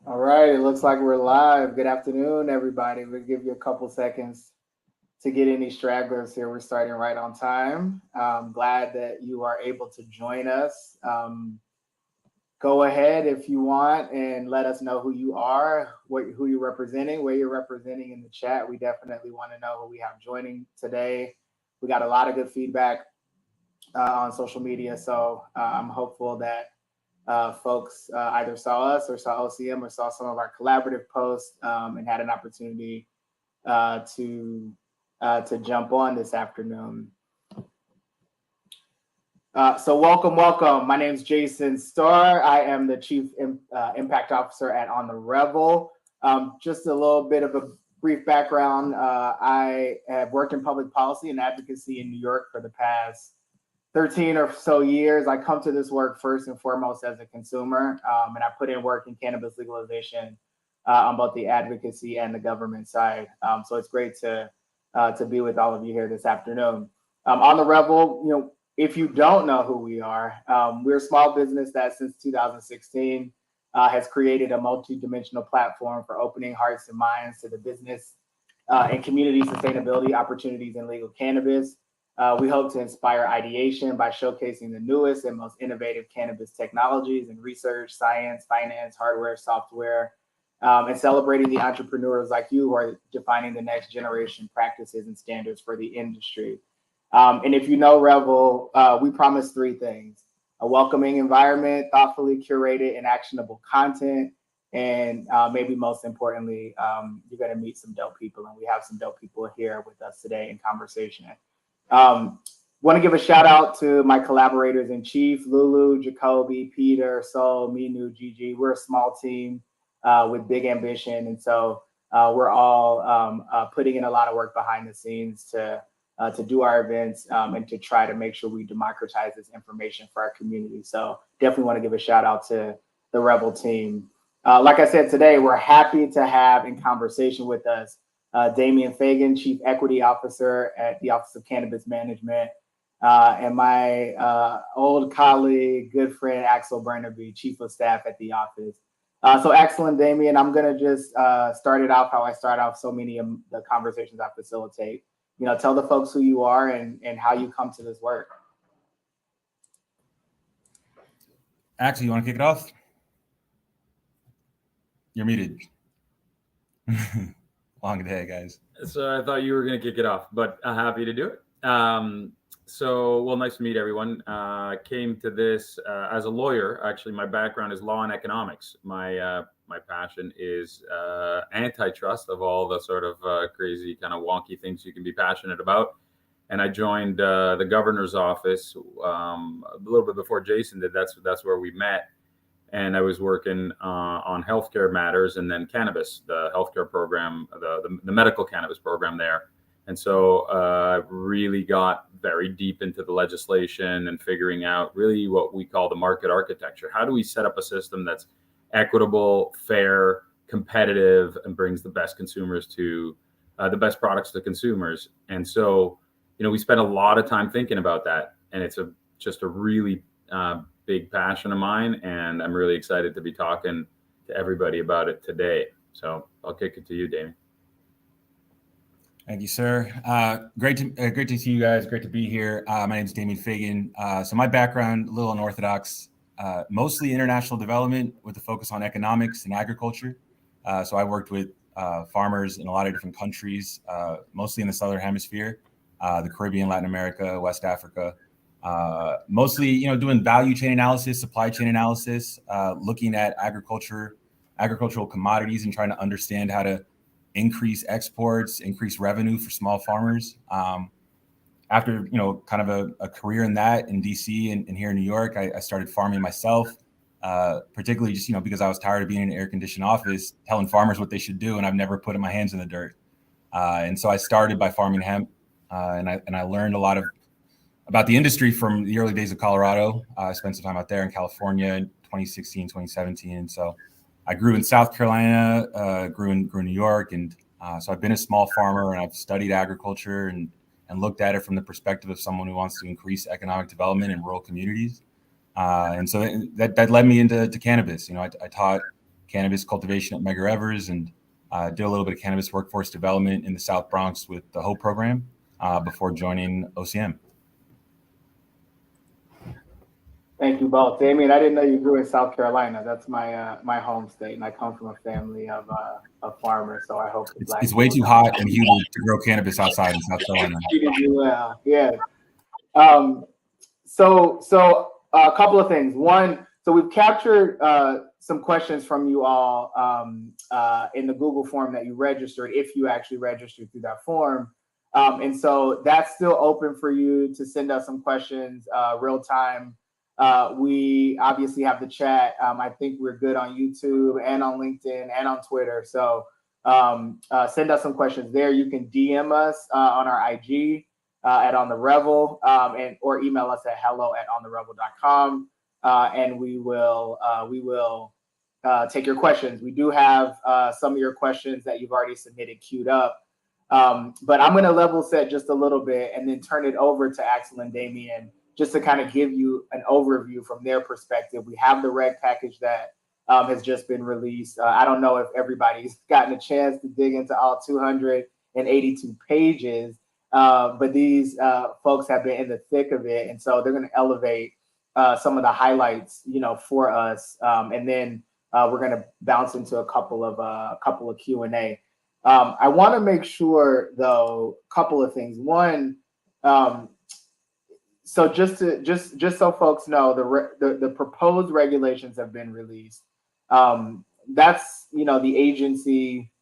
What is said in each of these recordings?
All right, it looks like we're live. Good afternoon, everybody. We'll give you a couple seconds to get any stragglers here. We're starting right on time. Glad that you are able to join us. Go ahead if you want and let us know who you are, who you're representing, where you're representing in the chat. We definitely want to know who we have joining today. We got a lot of good feedback on social media, so I'm hopeful that folks either saw us or saw OCM or saw some of our collaborative posts and had an opportunity uh, to to jump on this afternoon. So welcome. My name is Jason Starr. I am the Chief Impact Officer at On the Revel. Just a little bit of a brief background. I have worked in public policy and advocacy in New York for the past 13 or so years. I come to this work first and foremost as a consumer, and I put in work in cannabis legalization on both the advocacy and the government side. So it's great to be with all of you here this afternoon. On the Revel, if you don't know who we are, we're a small business that since 2016 has created a multi-dimensional platform for opening hearts and minds to the business and community sustainability opportunities in legal cannabis. We hope to inspire ideation by showcasing the newest and most innovative cannabis technologies in research, science, finance, hardware, software, and celebrating the entrepreneurs like you who are defining the next generation practices and standards for the industry. And if you know Revel, we promise three things: a welcoming environment, thoughtfully curated and actionable content, and maybe most importantly, you're going to meet some dope people. And we have some dope people here with us today in conversation. Um, Want to give a shout out to my collaborators in chief: Lulu, Jacoby, Peter, Sol, Minu, Gigi. We're a small team with big ambition. And so we're all putting in a lot of work behind the scenes to do our events and to try to make sure we democratize this information for our community. So definitely want to give a shout out to the Revel team. Like I said, today we're happy to have in conversation with us Damian Fagon, Chief Equity Officer at the Office of Cannabis Management, and my old colleague, good friend, Axel Bernabe, Chief of Staff at the office. So Axel and Damian, I'm going to just start it off how I start off so many of the conversations I facilitate. Tell the folks who you are and how you come to this work. Axel, you want to kick it off? You're muted. Long day, guys. So I thought you were going to kick it off, but happy to do it. Nice to meet everyone. Came to this as a lawyer. Actually, my background is law and economics. My passion is antitrust, of all the sort of crazy kind of wonky things you can be passionate about. And I joined the governor's office a little bit before Jason did. That's where we met. And I was working on healthcare matters and then cannabis, the healthcare program, the medical cannabis program there. And so I really got very deep into the legislation and figuring out really what we call the market architecture. How do we set up a system that's equitable, fair, competitive, and brings the best consumers to the best products to consumers? And so, we spent a lot of time thinking about that. And it's just a really big passion of mine, and I'm really excited to be talking to everybody about it today. So I'll kick it to you, Damien. Thank you, sir. Great to see you guys. Great to be here. My name is Damian Fagon. So my background, a little unorthodox, mostly international development with a focus on economics and agriculture. So I worked with farmers in a lot of different countries, mostly in the Southern Hemisphere, the Caribbean, Latin America, West Africa. Mostly, doing value chain analysis, supply chain analysis, looking at agricultural commodities and trying to understand how to increase exports, increase revenue for small farmers. After, kind of a career in that in DC and here in New York, I started farming myself, particularly just, because I was tired of being in an air conditioned office, telling farmers what they should do. And I've never put my hands in the dirt. And so I started by farming hemp and I learned a lot about the industry from the early days of Colorado. I spent some time out there in California in 2016, 2017. And so I grew in South Carolina, grew in New York. And so I've been a small farmer and I've studied agriculture and looked at it from the perspective of someone who wants to increase economic development in rural communities. And so that led me into cannabis. I taught cannabis cultivation at Medgar Evers, and did a little bit of cannabis workforce development in the South Bronx with the HOPE program before joining OCM. Thank you both. Damian, I didn't know you grew in South Carolina. That's my my home state, and I come from a family of farmers. So I hope it's way too hot and humid to grow cannabis outside in South Carolina. Well, yeah. So a couple of things. One, so we've captured some questions from you all in the Google form that you registered, if you actually registered through that form. And so that's still open for you to send us some questions real time. We obviously have the chat. I think we're good on YouTube and on LinkedIn and on Twitter. So send us some questions there. You can DM us on our IG at On the Revel, and or email us at hello@ontherevel.com, and we will take your questions. We do have some of your questions that you've already submitted queued up, but I'm going to level set just a little bit and then turn it over to Axel and Damian just to kind of give you an overview from their perspective. We have the reg package that has just been released. I don't know if everybody's gotten a chance to dig into all 282 pages, but these folks have been in the thick of it, and so they're going to elevate some of the highlights, for us, and then we're going to bounce into a couple of Q&A. I want to make sure, though, a couple of things. One, so just so folks know, the proposed regulations have been released. That's the agency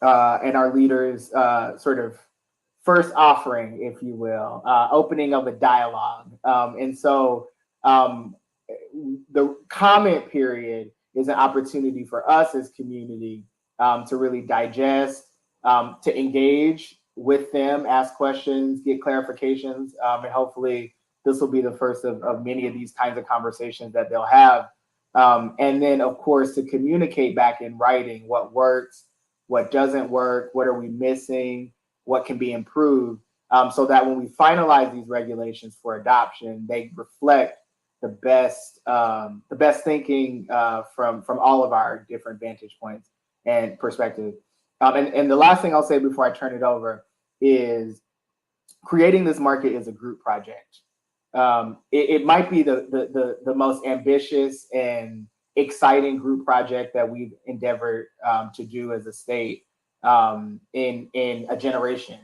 and our leaders sort of first offering, if you will, opening of a dialogue. And so the comment period is an opportunity for us as community to really digest, to engage with them, ask questions, get clarifications, and hopefully this will be the first of many of these kinds of conversations that they'll have. And then, of course, to communicate back in writing what works, what doesn't work, what are we missing, what can be improved, so that when we finalize these regulations for adoption, they reflect the best thinking from all of our different vantage points and perspectives. And the last thing I'll say before I turn it over is creating this market is a group project. It might be the most ambitious and exciting group project that we've endeavored to do as a state in a generation,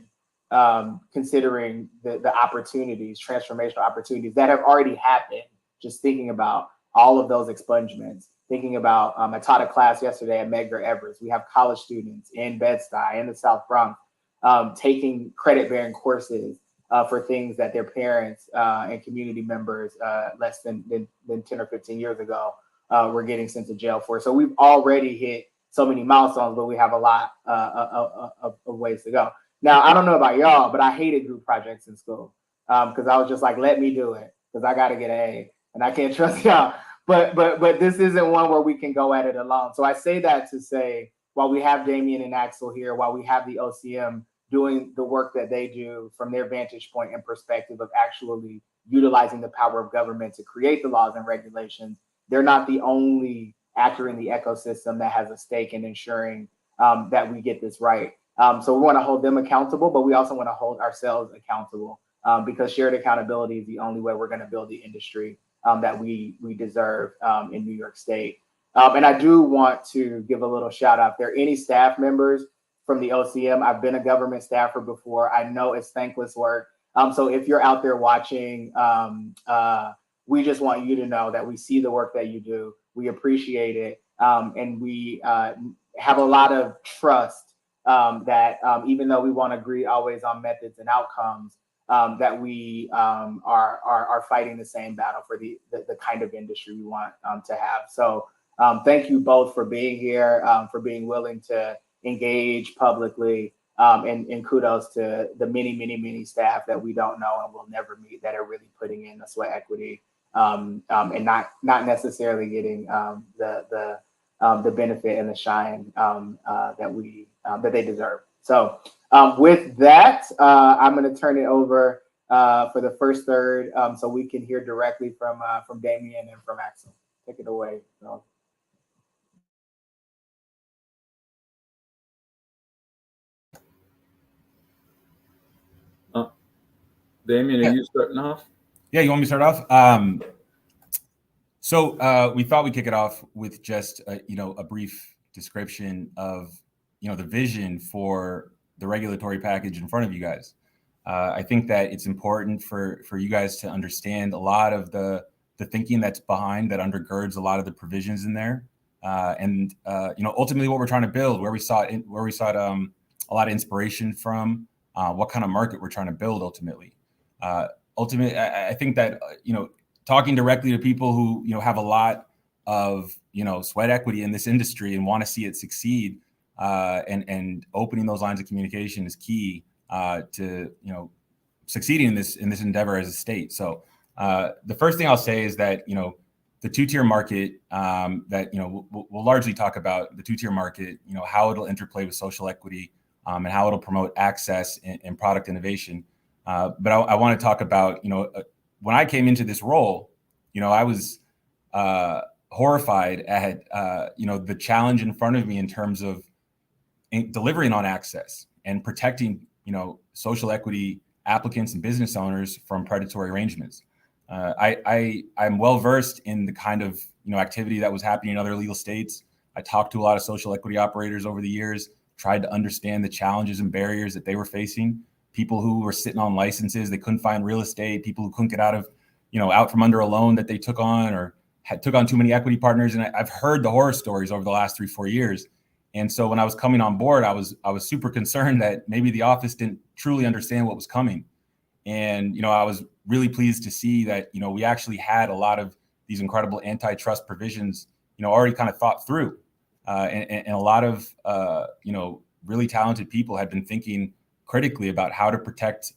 considering the opportunities, transformational opportunities that have already happened. Just thinking about all of those expungements, thinking about, I taught a class yesterday at Medgar Evers. We have college students in Bed-Stuy, in the South Bronx, taking credit-bearing courses for things that their parents and community members less than 10 or 15 years ago were getting sent to jail for. So we've already hit so many milestones, but we have a lot of ways to go. Now, I don't know about y'all, but I hated group projects in school because I was just like, let me do it because I got to get an A and I can't trust y'all. But this isn't one where we can go at it alone. So I say that to say, while we have Damian and Axel here, while we have the OCM doing the work that they do from their vantage point and perspective of actually utilizing the power of government to create the laws and regulations, they're not the only actor in the ecosystem that has a stake in ensuring that we get this right. So we want to hold them accountable, but we also want to hold ourselves accountable because shared accountability is the only way we're going to build the industry that we deserve in New York State. And I do want to give a little shout out. If there are any staff members from the OCM, I've been a government staffer before. I know it's thankless work. So if you're out there watching, we just want you to know that we see the work that you do. We appreciate it. And we have a lot of trust that even though we won't agree always on methods and outcomes, that we are fighting the same battle for the kind of industry we want to have. So thank you both for being here, for being willing to engage publicly, and kudos to the many staff that we don't know and will never meet that are really putting in the sweat equity and not necessarily getting the benefit and the shine that they deserve. So with that, I'm going to turn it over for the first third so we can hear directly from Damian and from Axel. Take it away. Damian, are you starting off? Yeah, you want me to start off? So we thought we'd kick it off with just a brief description of the vision for the regulatory package in front of you guys. I think that it's important for you guys to understand a lot of the thinking that's behind, that undergirds a lot of the provisions in there, and ultimately what we're trying to build, where we saw a lot of inspiration from, what kind of market we're trying to build ultimately. I think that talking directly to people who have a lot of sweat equity in this industry and want to see it succeed, and opening those lines of communication is key to succeeding in this endeavor as a state. So the first thing I'll say is that the two-tier market, that we'll largely talk about the two-tier market, how it'll interplay with social equity, and how it'll promote access and product innovation. But I want to talk about when I came into this role, I was horrified at the challenge in front of me in terms of delivering on access and protecting social equity applicants and business owners from predatory arrangements. I'm well versed in the kind of activity that was happening in other legal states. I talked to a lot of social equity operators over the years, tried to understand the challenges and barriers that they were facing. People who were sitting on licenses, they couldn't find real estate. People who couldn't get out from under a loan that they took on, or took on too many equity partners. And I've heard the horror stories over the last 3-4 years. And so when I was coming on board, I was super concerned that maybe the office didn't truly understand what was coming. And I was really pleased to see that we actually had a lot of these incredible antitrust provisions already kind of thought through, and a lot of really talented people had been thinking critically about how to protect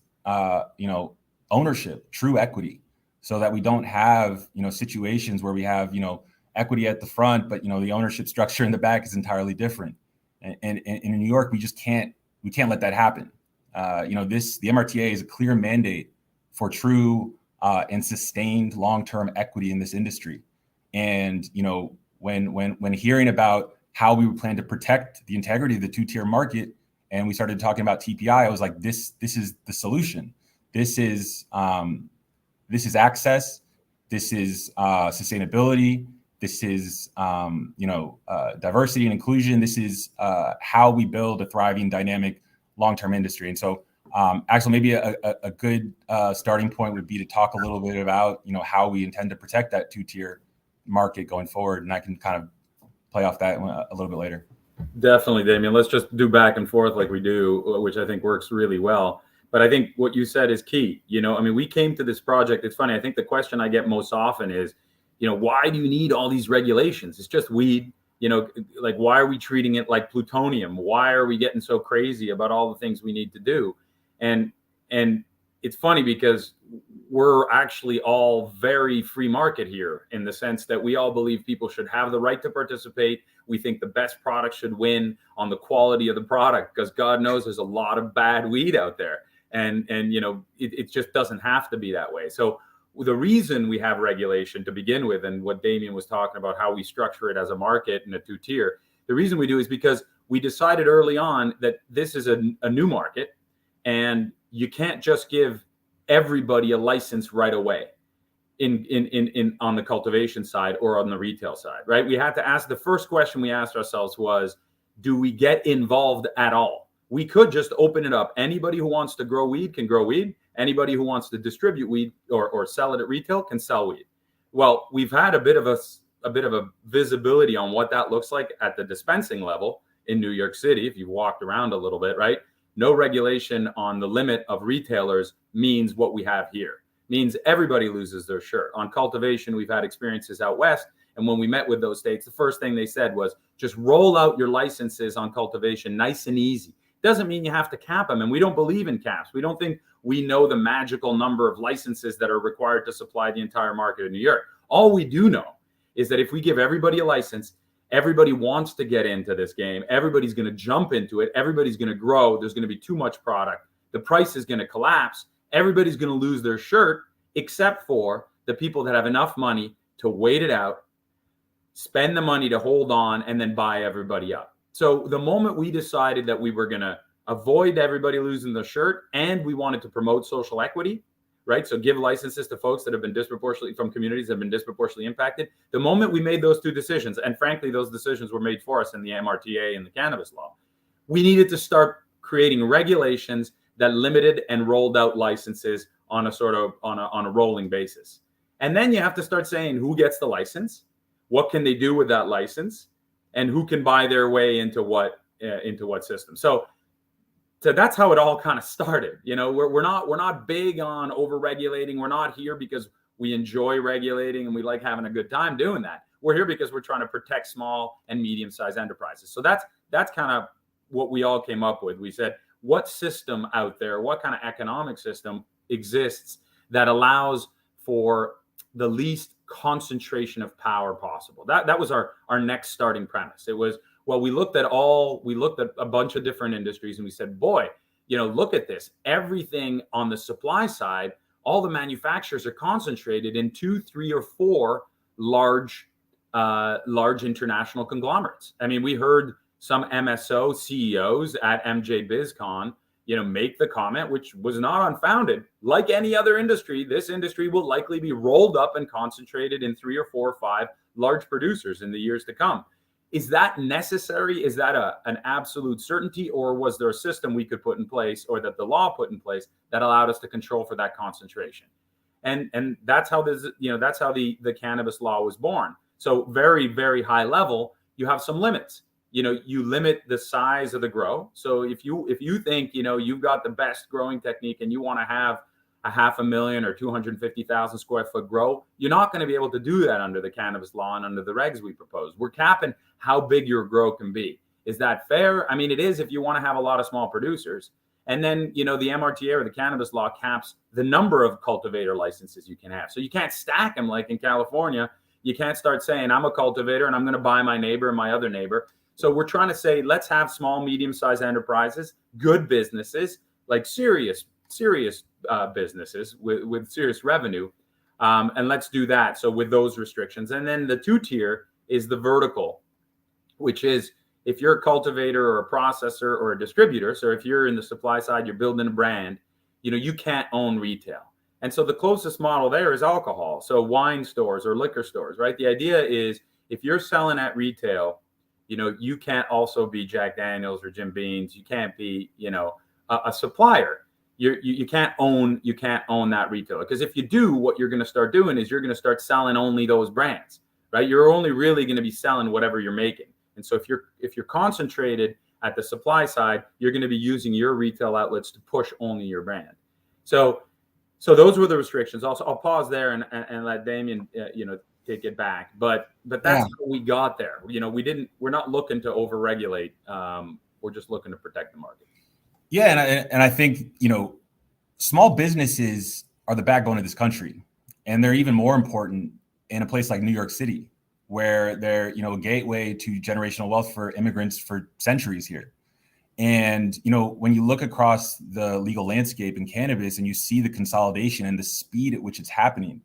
ownership, true equity, so that we don't have situations where we have equity at the front, but the ownership structure in the back is entirely different. And in New York, we can't let that happen. The MRTA is a clear mandate for true and sustained long-term equity in this industry. And when hearing about how we would plan to protect the integrity of the two-tier market, and we started talking about TPI, I was like, this is the solution. This is access. This is sustainability. This is diversity and inclusion. This is how we build a thriving, dynamic, long-term industry. And so, Axel, maybe a good starting point would be to talk a little bit about how we intend to protect that two-tier market going forward, and I can kind of play off that a little bit later. Definitely, Damian. Let's just do back and forth like we do, which I think works really well. But I think what you said is key. We came to this project. It's funny. I think the question I get most often is, why do you need all these regulations? It's just weed. Like, why are we treating it like plutonium? Why are we getting so crazy about all the things we need to do? And it's funny because we're actually all very free market here, in the sense that we all believe people should have the right to participate. We think the best product should win on the quality of the product, because God knows there's a lot of bad weed out there. And it just doesn't have to be that way. So the reason we have regulation to begin with, and what Damian was talking about, how we structure it as a market in a two-tier, the reason we do is because we decided early on that this is a new market, and you can't just give everybody a license right away in on the cultivation side or on the retail side, right? We had to ask, the first question we asked ourselves was, do we get involved at all? We could just open it up. Anybody who wants to grow weed can grow weed. Anybody who wants to distribute weed or sell it at retail can sell weed. Well, we've had a bit of a visibility on what that looks like at the dispensing level in New York City. If you've walked around a little bit, right? No regulation on the limit of retailers means what we have here. Means everybody loses their shirt. On cultivation, we've had experiences out west. And when we met with those states, the first thing they said was, just roll out your licenses on cultivation nice and easy. Doesn't mean you have to cap them. And we don't believe in caps. We don't think we know the magical number of licenses that are required to supply the entire market in New York. All we do know is that if we give everybody a license, everybody wants to get into this game. Everybody's going to jump into it. Everybody's going to grow. There's going to be too much product. The price is going to collapse. Everybody's going to lose their shirt, except for the people that have enough money to wait it out, spend the money to hold on, and then buy everybody up. So the moment we decided that we were going to avoid everybody losing their shirt, and we wanted to promote social equity, right? So give licenses to folks that have been disproportionately from communities that have been disproportionately impacted. The moment we made those two decisions, and frankly, those decisions were made for us in the MRTA and the cannabis law, we needed to start creating regulations that limited and rolled out licenses on a sort of on a rolling basis. And then you have to start saying who gets the license, what can they do with that license, and who can buy their way into what system. So that's how it all kind of started. You know, we're not big on over regulating. We're not here because we enjoy regulating and we like having a good time doing that. We're here because we're trying to protect small and medium-sized enterprises. So that's kind of what we all came up with. We said, what system out there, what kind of economic system exists that allows for the least concentration of power possible? That was our next starting premise. It was, well, we looked at a bunch of different industries and we said, boy, you know, look at this. Everything on the supply side, all the manufacturers are concentrated in 2, 3, or 4 large international conglomerates. I mean, we heard some MSO CEOs at MJ BizCon, you know, make the comment, which was not unfounded. Like any other industry, this industry will likely be rolled up and concentrated in 3 or 4 or 5 large producers in the years to come. Is that necessary? Is that an absolute certainty, or was there a system we could put in place, or that the law put in place, that allowed us to control for that concentration? And that's how the cannabis law was born. So very, very high level, you have some limits. You know, you limit the size of the grow. So if you think, you know, you've got the best growing technique and you want to have a 500,000 or 250,000 square foot grow, you're not going to be able to do that under the cannabis law and under the regs we propose. We're capping how big your grow can be. Is that fair? I mean, it is if you want to have a lot of small producers. And then, you know, the MRTA or the cannabis law caps the number of cultivator licenses you can have. So you can't stack them like in California. You can't start saying, I'm a cultivator and I'm going to buy my neighbor and my other neighbor. So we're trying to say, let's have small, medium-sized enterprises, good businesses, like serious businesses with serious revenue. And let's do that. So with those restrictions. And then the 2-tier is the vertical, which is if you're a cultivator or a processor or a distributor. So if you're in the supply side, you're building a brand, you know, you can't own retail. And so the closest model there is alcohol. So wine stores or liquor stores, right? The idea is if you're selling at retail, you know, you can't also be Jack Daniels or Jim Beam's. You can't be, you know, a supplier. You can't own that retailer, because if you do, what you're going to start doing is you're going to start selling only those brands, right? You're only really going to be selling whatever you're making. And so if you're concentrated at the supply side, you're going to be using your retail outlets to push only your brand. So those were the restrictions. Also, I'll pause there and let Damian, you know, take it back. But that's how we got there. You know, we're not looking to overregulate. We're just looking to protect the market. Yeah, and I think, you know, small businesses are the backbone of this country, and they're even more important in a place like New York City, where they're, you know, a gateway to generational wealth for immigrants for centuries here. And, you know, when you look across the legal landscape in cannabis and you see the consolidation and the speed at which it's happening,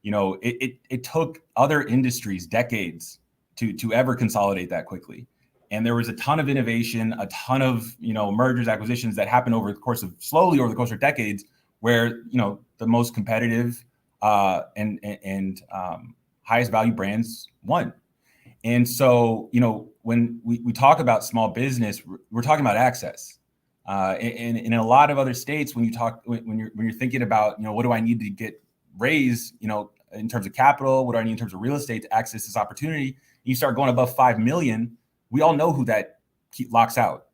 you know, it took other industries decades to ever consolidate that quickly. And there was a ton of innovation, a ton of, you know, mergers, acquisitions that happened over the course of decades, where, you know, the most competitive and highest value brands won. And so, you know, when we talk about small business, we're talking about access. And in a lot of other states, when you're thinking about, you know, what do I need to get raised, you know, in terms of capital, what do I need in terms of real estate to access this opportunity? You start going above 5 million. We all know who that locks out.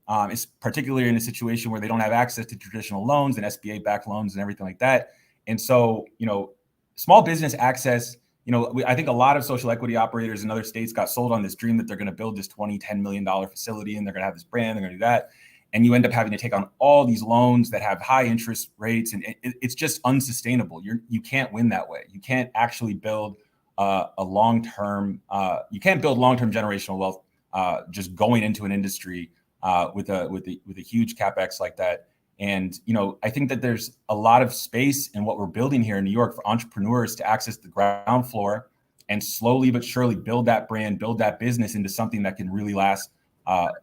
It's particularly in a situation where they don't have access to traditional loans and SBA-backed loans and everything like that. And so, you know, small business access, you know, I think a lot of social equity operators in other states got sold on this dream that they're going to build this $10 million facility and they're going to have this brand, they're going to do that. And you end up having to take on all these loans that have high interest rates, and it's just unsustainable. You can't win that way. You can't actually build a long-term. You can't build long-term generational wealth just going into an industry with a huge capex like that. And, you know, I think that there's a lot of space in what we're building here in New York for entrepreneurs to access the ground floor and slowly but surely build that brand, build that business into something that can really last,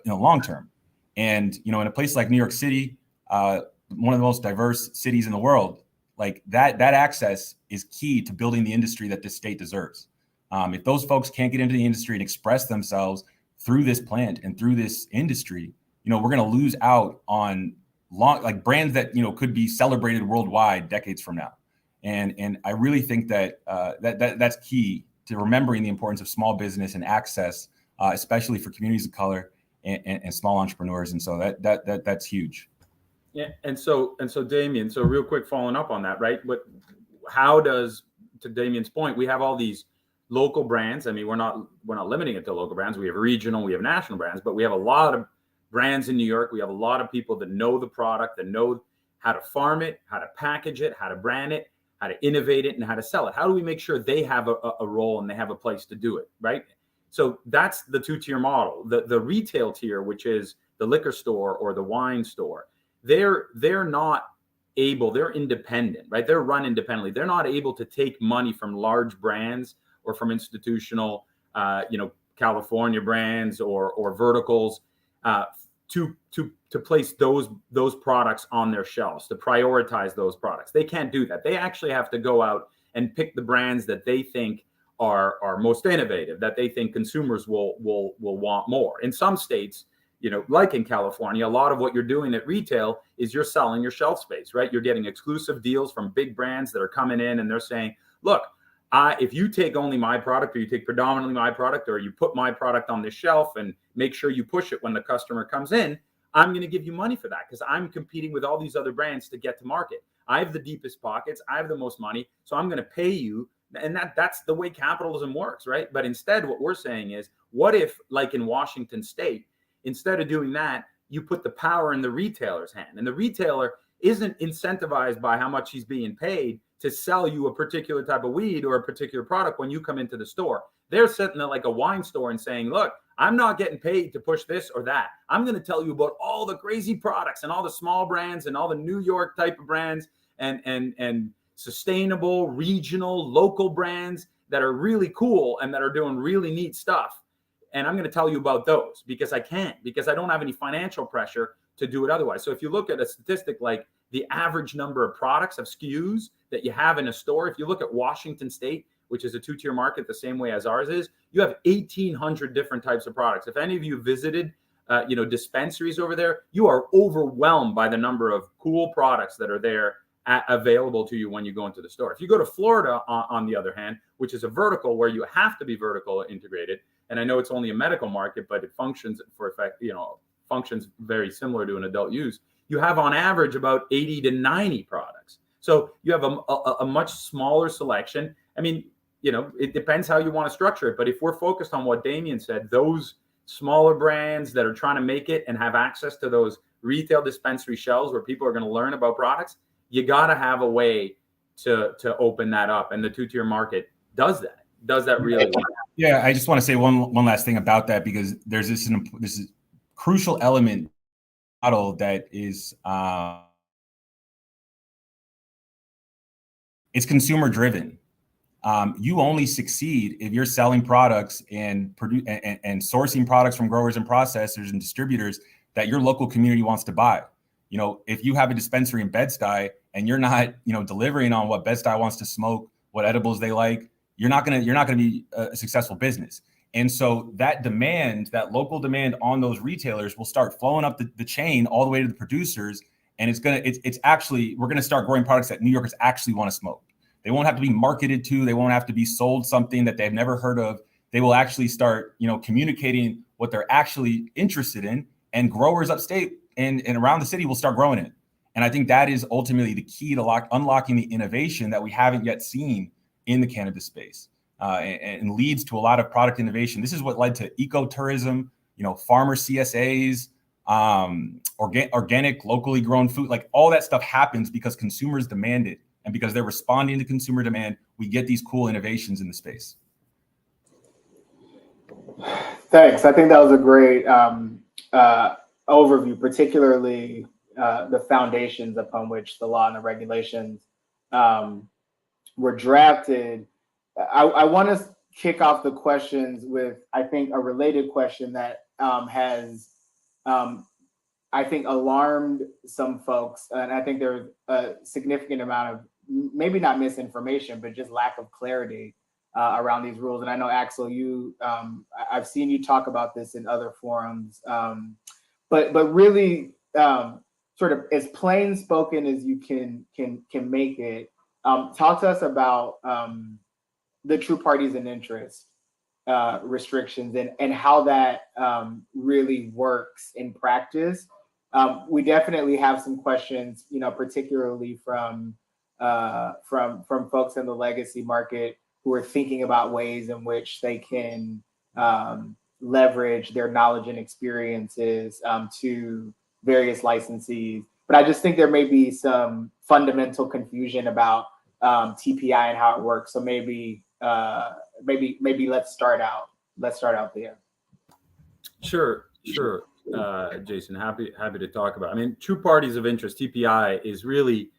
long term. And, you know, in a place like New York City, one of the most diverse cities in the world, Like that access is key to building the industry that this state deserves. If those folks can't get into the industry and express themselves through this plant and through this industry, we're going to lose out on brands that could be celebrated worldwide decades from now. And I really think that that's key to remembering the importance of small business and access, especially for communities of color and small entrepreneurs. And so that's huge. Yeah, and so Damian, so real quick, following up on that, right? But how does, to Damian's point, we have all these local brands. I mean, we're not limiting it to local brands. We have regional, we have national brands, but we have a lot of brands in New York. We have a lot of people that know the product, that know how to farm it, how to package it, how to brand it, how to innovate it, and how to sell it. How do we make sure they have a role and they have a place to do it, right? So that's the two-tier model. The retail tier, which is the liquor store or the wine store, they're not able, they're independent, right? They're run independently. They're not able to take money from large brands or from institutional, California brands or verticals to place those products on their shelves, to prioritize those products. They can't do that. They actually have to go out and pick the brands that they think are most innovative, that they think consumers will want more. In some states, like in California, a lot of what you're doing at retail is you're selling your shelf space, right? You're getting exclusive deals from big brands that are coming in and they're saying, look, if you take only my product, or you take predominantly my product, or you put my product on this shelf and make sure you push it when the customer comes in, I'm going to give you money for that because I'm competing with all these other brands to get to market. I have the deepest pockets. I have the most money. So I'm going to pay you. And that's the way capitalism works, right? But instead, what we're saying is, what if, like in Washington State, instead of doing that, you put the power in the retailer's hand, and the retailer isn't incentivized by how much he's being paid to sell you a particular type of weed or a particular product when you come into the store. They're sitting there like a wine store and saying, look, I'm not getting paid to push this or that. I'm going to tell you about all the crazy products and all the small brands and all the New York type of brands and sustainable, regional, local brands that are really cool and that are doing really neat stuff. And I'm going to tell you about those because I don't have any financial pressure to do it otherwise. So if you look at a statistic like the average number of products, of SKUs that you have in a store, if you look at Washington State, which is a two-tier market the same way as ours is, you have 1,800 different types of products. If any of you visited, dispensaries over there, you are overwhelmed by the number of cool products that are there available to you when you go into the store. If you go to Florida, on the other hand, which is a vertical where you have to be vertical integrated, and I know it's only a medical market, but it functions functions very similar to an adult use. You have on average about 80 to 90 products. So you have a much smaller selection. I mean, it depends how you want to structure it. But if we're focused on what Damian said, those smaller brands that are trying to make it and have access to those retail dispensary shelves where people are going to learn about products, you got to have a way to open that up. And the two-tier market does that really well. Yeah, I just want to say one last thing about that, because there's this crucial element model that is it's consumer driven. You only succeed if you're selling products and sourcing products from growers and processors and distributors that your local community wants to buy. If you have a dispensary in Bed-Stuy and you're not, delivering on what Bed-Stuy wants to smoke, what edibles they like, you're not gonna be a successful business. And so that local demand on those retailers will start flowing up the chain all the way to the producers. And we're gonna start growing products that New Yorkers actually want to smoke. They won't have to be marketed to. They won't have to be sold something that they've never heard of. They will actually start, communicating what they're actually interested in, and growers upstate and around the city will start growing it. And I think that is ultimately the key to unlocking the innovation that we haven't yet seen in the cannabis space, and leads to a lot of product innovation. This is what led to ecotourism, farmer CSAs, organic, locally grown food. Like all that stuff happens because consumers demand it. And because they're responding to consumer demand, we get these cool innovations in the space. Thanks. I think that was a great overview, particularly the foundations upon which the law and the regulations were drafted. I want to kick off the questions with, I think, a related question that has I think alarmed some folks, and I think there's a significant amount of maybe not misinformation, but just lack of clarity around these rules. And I know, Axel, I've seen you talk about this in other forums, but really sort of as plain spoken as you can make it. Talk to us about the true parties and interest restrictions and how that really works in practice. We definitely have some questions, particularly from folks in the legacy market who are thinking about ways in which they can leverage their knowledge and experiences to various licensees. But I just think there may be some fundamental confusion about TPI and how it works. So maybe let's start out there. Sure. Jason, happy to talk about it. I mean, true parties of interest, TPI, is really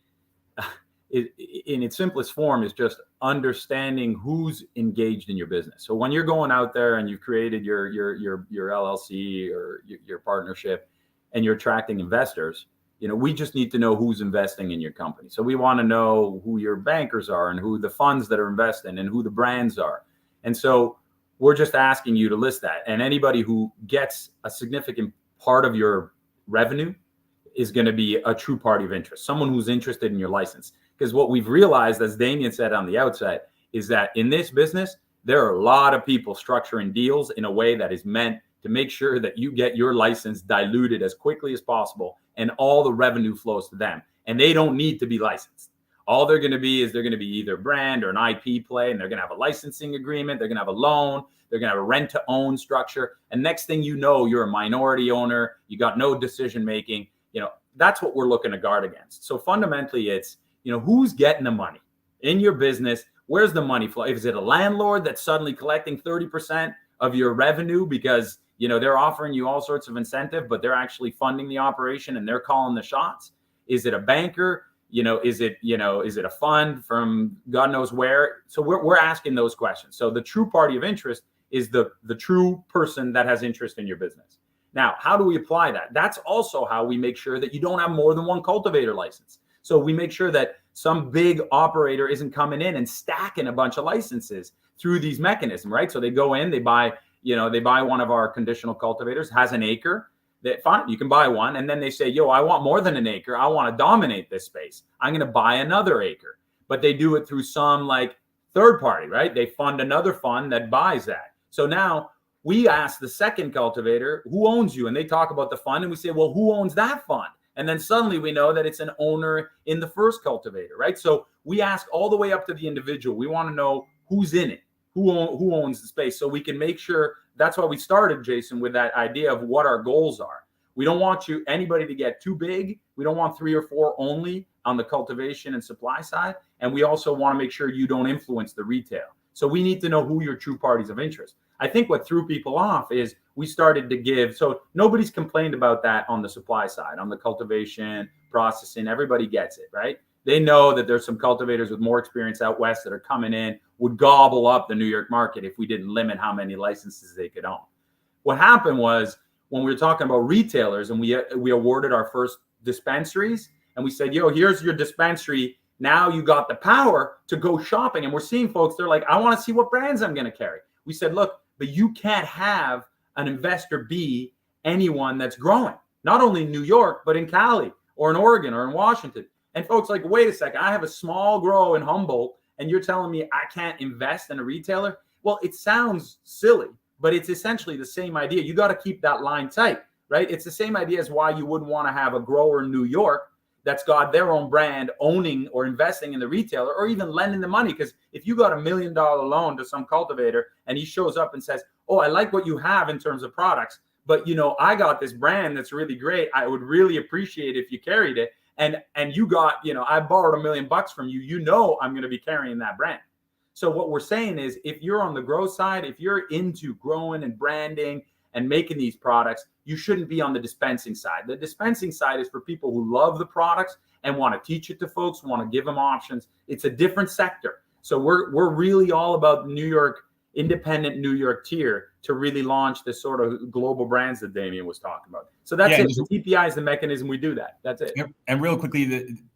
in its simplest form is just understanding who's engaged in your business. So when you're going out there and you've created your LLC or your partnership and you're attracting investors, we just need to know who's investing in your company. So we want to know who your bankers are and who the funds that are investing and who the brands are. And so we're just asking you to list that. And anybody who gets a significant part of your revenue is going to be a true party of interest, someone who's interested in your license. Because what we've realized, as Damian said on the outset, is that in this business, there are a lot of people structuring deals in a way that is meant to make sure that you get your license diluted as quickly as possible and all the revenue flows to them. And they don't need to be licensed. All they're going to be either brand or an IP play, and they're going to have a licensing agreement. They're going to have a loan. They're going to have a rent to own structure. And next thing you know, you're a minority owner. You got no decision making. That's what we're looking to guard against. So fundamentally, it's, who's getting the money in your business? Where's the money flow? Is it a landlord that's suddenly collecting 30% of your revenue because, they're offering you all sorts of incentive, but they're actually funding the operation and they're calling the shots? Is it a banker? Is it a fund from God knows where? So we're asking those questions. So the true party of interest is the true person that has interest in your business. Now, how do we apply that? That's also how we make sure that you don't have more than one cultivator license. So we make sure that some big operator isn't coming in and stacking a bunch of licenses through these mechanisms, right? So they go in, they buy one of our conditional cultivators, has an acre. Fine, you can buy one. And then they say, I want more than an acre. I want to dominate this space. I'm going to buy another acre. But they do it through some third party, right? They fund another fund that buys that. So now we ask the second cultivator, who owns you? And they talk about the fund. And we say, well, who owns that fund? And then suddenly we know that it's an owner in the first cultivator, right? So we ask all the way up to the individual. We want to know who's in it, who owns the space, so we can make sure. That's why we started, Jason, with that idea of what our goals are. We don't want anybody to get too big. We don't want 3 or 4 only on the cultivation and supply side. And we also want to make sure you don't influence the retail. So we need to know who your true parties of interest. I think what threw people off is we started to give. So nobody's complained about that on the supply side, on the cultivation, processing. Everybody gets it, right? They know that there's some cultivators with more experience out west that are coming in, would gobble up the New York market if we didn't limit how many licenses they could own. What happened was when we were talking about retailers and we awarded our first dispensaries and we said, here's your dispensary. Now you got the power to go shopping. And we're seeing folks, they're like, I want to see what brands I'm going to carry. We said, look, but you can't have an investor be anyone that's growing, not only in New York, but in Cali or in Oregon or in Washington. And folks like, wait a second, I have a small grow in Humboldt and you're telling me I can't invest in a retailer? Well, it sounds silly, but it's essentially the same idea. You got to keep that line tight, right? It's the same idea as why you wouldn't want to have a grower in New York that's got their own brand owning or investing in the retailer or even lending the money. Because if you got $1 million loan to some cultivator and he shows up and says, I like what you have in terms of products, but I got this brand that's really great. I would really appreciate if you carried it. And you got, I borrowed $1 million from you, I'm going to be carrying that brand. So what we're saying is if you're on the grow side, if you're into growing and branding and making these products, you shouldn't be on the dispensing side. The dispensing side is for people who love the products and want to teach it to folks, want to give them options. It's a different sector. So we're really all about New York, independent New York tier to really launch this sort of global brands that Damian was talking about. So that's it. The TPI is the mechanism we do that. That's it. And real quickly,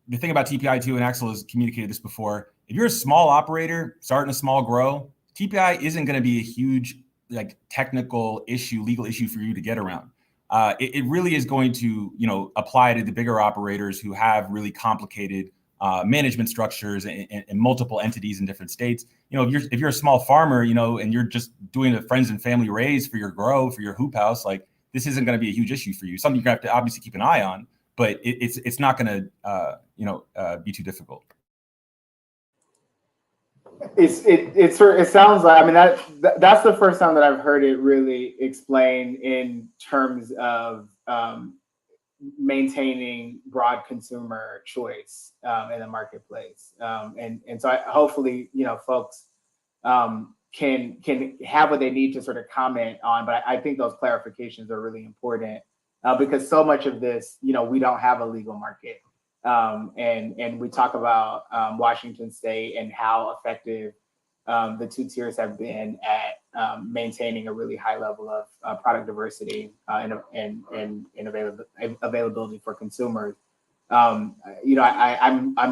the thing about TPI too, and Axel has communicated this before, if you're a small operator starting a small grow, TPI isn't going to be a huge like technical issue, legal issue for you to get around. It really is going to, apply to the bigger operators who have really complicated management structures and multiple entities in different states. If you're a small farmer, and you're just doing a friends and family raise for your grow, for your hoop house, like this isn't going to be a huge issue for you. Something you have to obviously keep an eye on, but it's not going to be too difficult. It sounds like, I mean, that's the first time that I've heard it really explained in terms of maintaining broad consumer choice in the marketplace, and so hopefully folks can have what they need to sort of comment on. But I think those clarifications are really important because so much of this, we don't have a legal market. And we talk about Washington State and how effective the two tiers have been at maintaining a really high level of product diversity and availability for consumers. I'm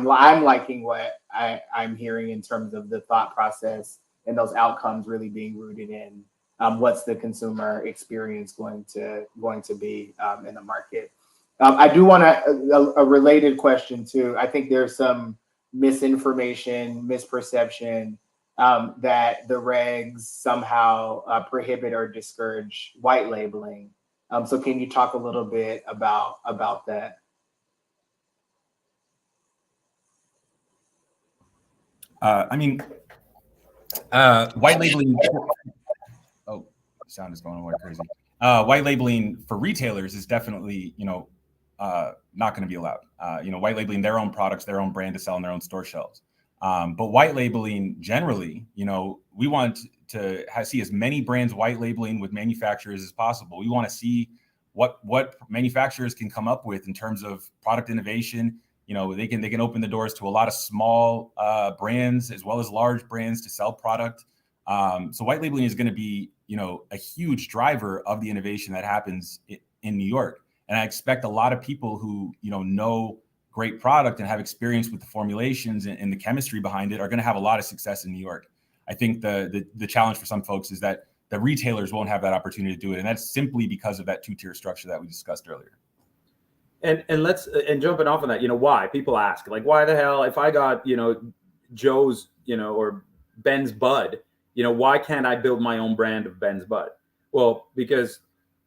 liking what I'm hearing in terms of the thought process and those outcomes really being rooted in what's the consumer experience going to be in the market. I do want a related question too. I think there's some misinformation, misperception that the regs somehow prohibit or discourage white labeling. So can you talk a little bit about that? White labeling. Oh, sound is going away crazy. White labeling for retailers is definitely, not going to be allowed. White labeling their own products, their own brand to sell on their own store shelves. But white labeling generally, we want to see as many brands white labeling with manufacturers as possible. We want to see what manufacturers can come up with in terms of product innovation. They can open the doors to a lot of small brands as well as large brands to sell product. So white labeling is going to be, a huge driver of the innovation that happens in New York. And I expect a lot of people who, know great product and have experience with the formulations and the chemistry behind it are going to have a lot of success in New York. I think the challenge for some folks is that the retailers won't have that opportunity to do it. And that's simply because of that two-tier structure that we discussed earlier. And jumping off on that, why people ask, like, why the hell, if I got, Joe's, or Ben's Bud, why can't I build my own brand of Ben's Bud? Well, because,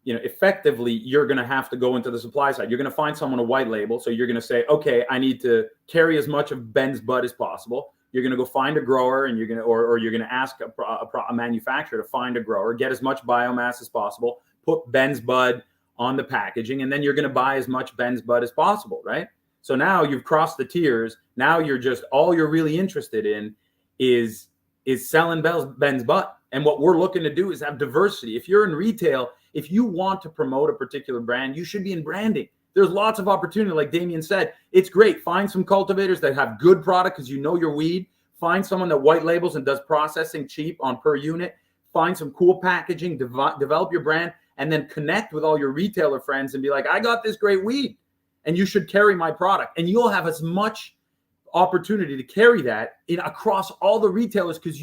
effectively, you're going to have to go into the supply side. You're going to find someone to white label. So you're going to say, okay, I need to carry as much of Ben's Bud as possible. You're going to go find a grower, and you're going to, or you're going to ask a manufacturer to find a grower, get as much biomass as possible, put Ben's Bud on the packaging, and then you're going to buy as much Ben's Bud as possible, right? So now you've crossed the tiers. Now you're just, all you're really interested in is selling Ben's Bud. And what we're looking to do is have diversity. If you're in retail, if you want to promote a particular brand, you should be in branding. There's lots of opportunity. Like Damian said, it's great. Find some cultivators that have good product because you know your weed. Find someone that white labels and does processing cheap on per unit. Find some cool packaging, develop your brand, and then connect with all your retailer friends and be like, I got this great weed and you should carry my product. And you'll have as much opportunity to carry that across all the retailers because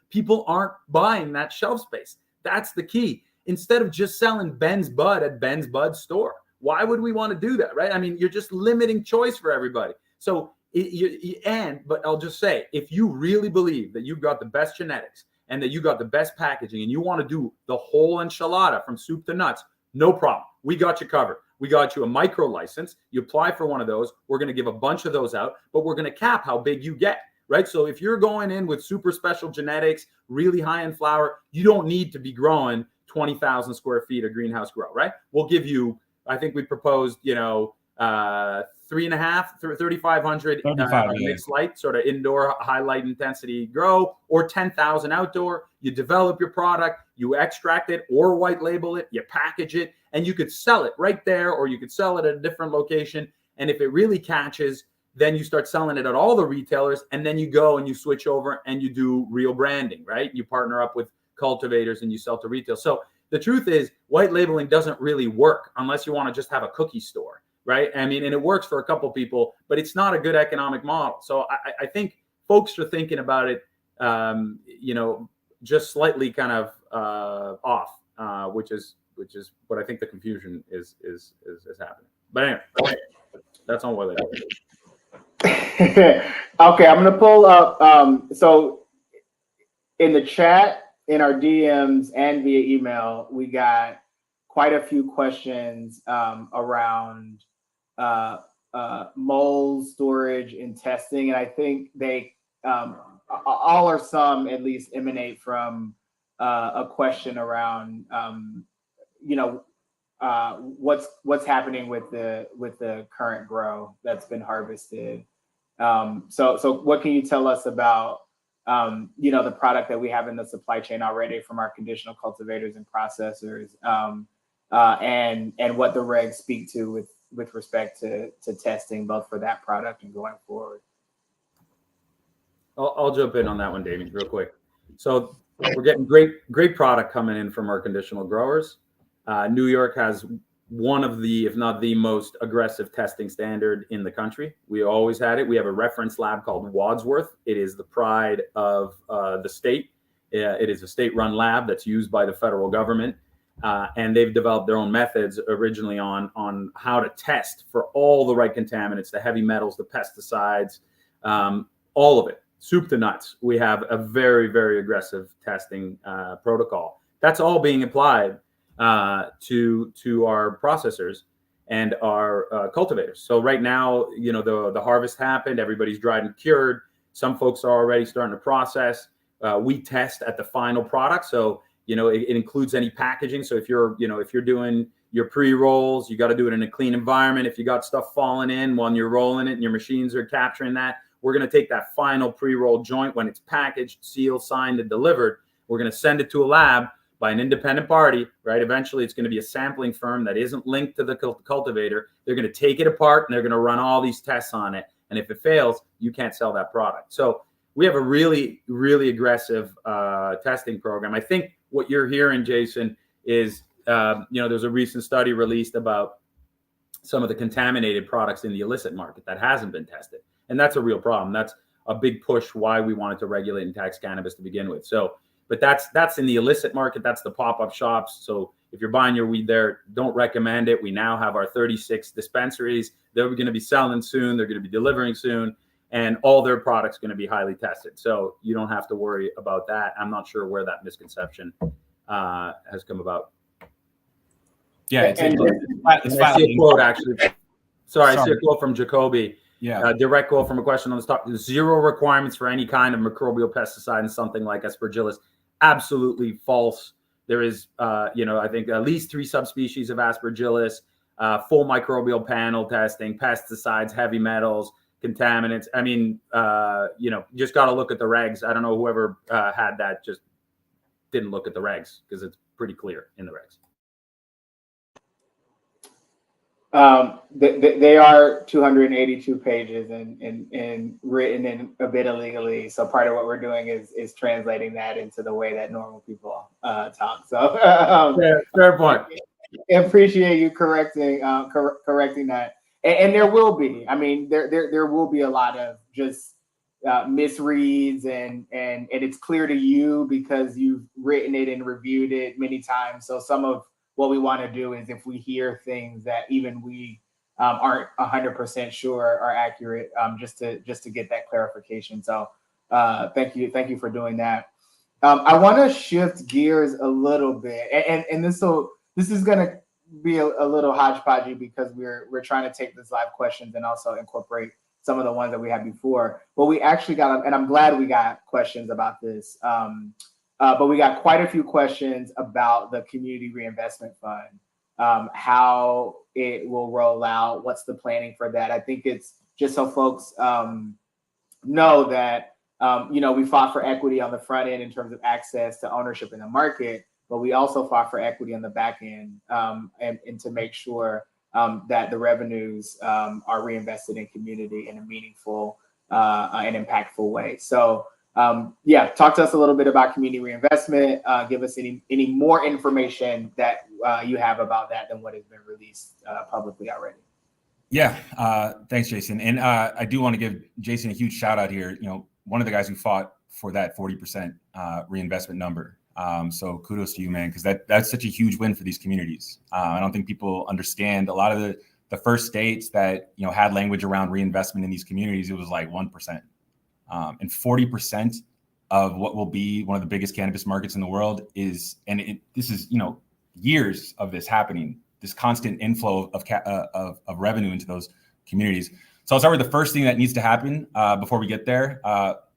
people aren't buying that shelf space. That's the key. Instead of just selling Ben's Bud at Ben's Bud store. Why would we want to do that, right? I mean, you're just limiting choice for everybody. So, but I'll just say, if you really believe that you've got the best genetics and that you got the best packaging and you want to do the whole enchilada from soup to nuts, no problem. We got you covered. We got you a micro license. You apply for one of those. We're going to give a bunch of those out, but we're going to cap how big you get, right? So if you're going in with super special genetics, really high-end flower, you don't need to be growing 20,000 square feet of greenhouse grow, right? We'll give you, I think we proposed, 3,500 mixed light, sort of indoor high light intensity grow, or 10,000 outdoor. You develop your product, you extract it or white label it, you package it, and you could sell it right there, or you could sell it at a different location. And if it really catches, then you start selling it at all the retailers, and then you go and you switch over and you do real branding, right? You partner up with cultivators and you sell to retail. So the truth is, white labeling doesn't really work unless you want to just have a cookie store, right? I mean, and it works for a couple people, but it's not a good economic model. So I think folks are thinking about it, just slightly kind of off, which is what I think the confusion is happening. But anyway, that's on what I do. Okay, I'm gonna pull up. So in the chat, in our DMs, and via email, we got quite a few questions around mold storage and testing, and I think they all or some at least emanate from a question around what's happening with the current grow that's been harvested. So what can you tell us about the product that we have in the supply chain already from our conditional cultivators and processors, and what the regs speak to with respect to testing both for that product and going forward? I'll jump in on that one, Damian, real quick. So we're getting great product coming in from our conditional growers. New York has one of the, if not the most aggressive testing standard in the country. We always had it. We have a reference lab called Wadsworth. It is the pride of the state. It is a state-run lab that's used by the federal government. And they've developed their own methods originally on how to test for all the right contaminants, the heavy metals, the pesticides, all of it, soup to nuts. We have a very, very aggressive testing protocol. That's all being applied to our processors and our cultivators. So right now, the harvest happened, everybody's dried and cured. Some folks are already starting to process. We test at the final product. So, it includes any packaging. So if you're doing your pre-rolls, you got to do it in a clean environment. If you got stuff falling in when you're rolling it and your machines are capturing that, we're going to take that final pre-roll joint when it's packaged, sealed, signed, and delivered. We're going to send it to a lab by an independent party, right? Eventually, it's going to be a sampling firm that isn't linked to the cultivator. They're going to take it apart and they're going to run all these tests on it. And if it fails, you can't sell that product. So we have a really, really aggressive testing program. I think what you're hearing, Jason, is, there's a recent study released about some of the contaminated products in the illicit market that hasn't been tested. And that's a real problem. That's a big push why we wanted to regulate and tax cannabis to begin with. So, but that's in the illicit market. That's the pop-up shops. So if you're buying your weed there, don't recommend it. We now have our 36 dispensaries. They're going to be selling soon. They're going to be delivering soon. And all their products going to be highly tested. So you don't have to worry about that. I'm not sure where that misconception has come about. Yeah, it's I see a quote, actually. Sorry, I see a quote from Jacoby. Yeah. Direct quote from a question on the top. Zero requirements for any kind of microbial pesticide in something like Aspergillus. Absolutely false. There is, I think at least 3 subspecies of Aspergillus, full microbial panel testing, pesticides, heavy metals, contaminants. I mean, just got to look at the regs. I don't know whoever had that just didn't look at the regs because it's pretty clear in the regs. They are 282 pages and written in a bit illegally. So part of what we're doing is translating that into the way that normal people talk. So fair point. I appreciate you correcting that. And there will be. I mean, there will be a lot of just misreads, and it's clear to you because you've written it and reviewed it many times. So some of what we want to do is, if we hear things that even we aren't 100% sure are accurate, just to get that clarification. So thank you for doing that. I want to shift gears a little bit, and this is going to be a little hodgepodgey because we're trying to take this live questions and also incorporate some of the ones that we had before. But we actually got, and I'm glad we got questions about this. But we got quite a few questions about the Community Reinvestment Fund, how it will roll out, what's the planning for that. I think it's just so folks know that we fought for equity on the front end in terms of access to ownership in the market, but we also fought for equity on the back end, and to make sure that the revenues are reinvested in community in a meaningful and impactful way. So Yeah, talk to us a little bit about community reinvestment. Give us any more information that you have about that than what has been released publicly already. Yeah, thanks, Jason. And I do want to give Jason a huge shout out here. One of the guys who fought for that 40% reinvestment number. So kudos to you, man, because that's such a huge win for these communities. I don't think people understand a lot of the first states that had language around reinvestment in these communities. It was like 1%, and 40% of what will be one of the biggest cannabis markets in the world is, and this is years of this happening. This constant inflow of revenue into those communities. So I'll start with the first thing that needs to happen before we get there.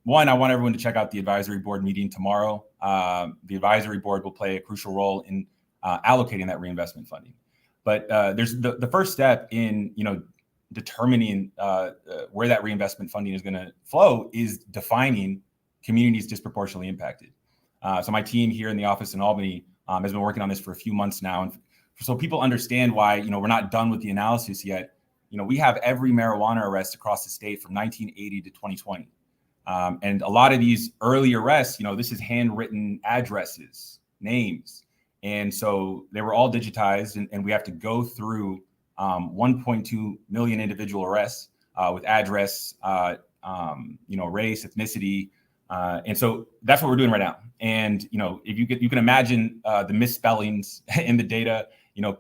One, I want everyone to check out the advisory board meeting tomorrow. The advisory board will play a crucial role in allocating that reinvestment funding. But there's the first step in determining where that reinvestment funding is going to flow is defining communities disproportionately impacted. So my team here in the office in Albany has been working on this for a few months now, and so people understand why we're not done with the analysis yet. We have every marijuana arrest across the state from 1980 to 2020, and a lot of these early arrests, this is handwritten addresses, names, and so they were all digitized, and we have to go through 1.2 million individual arrests with address, race, ethnicity, and so that's what we're doing right now. And if you can imagine the misspellings in the data.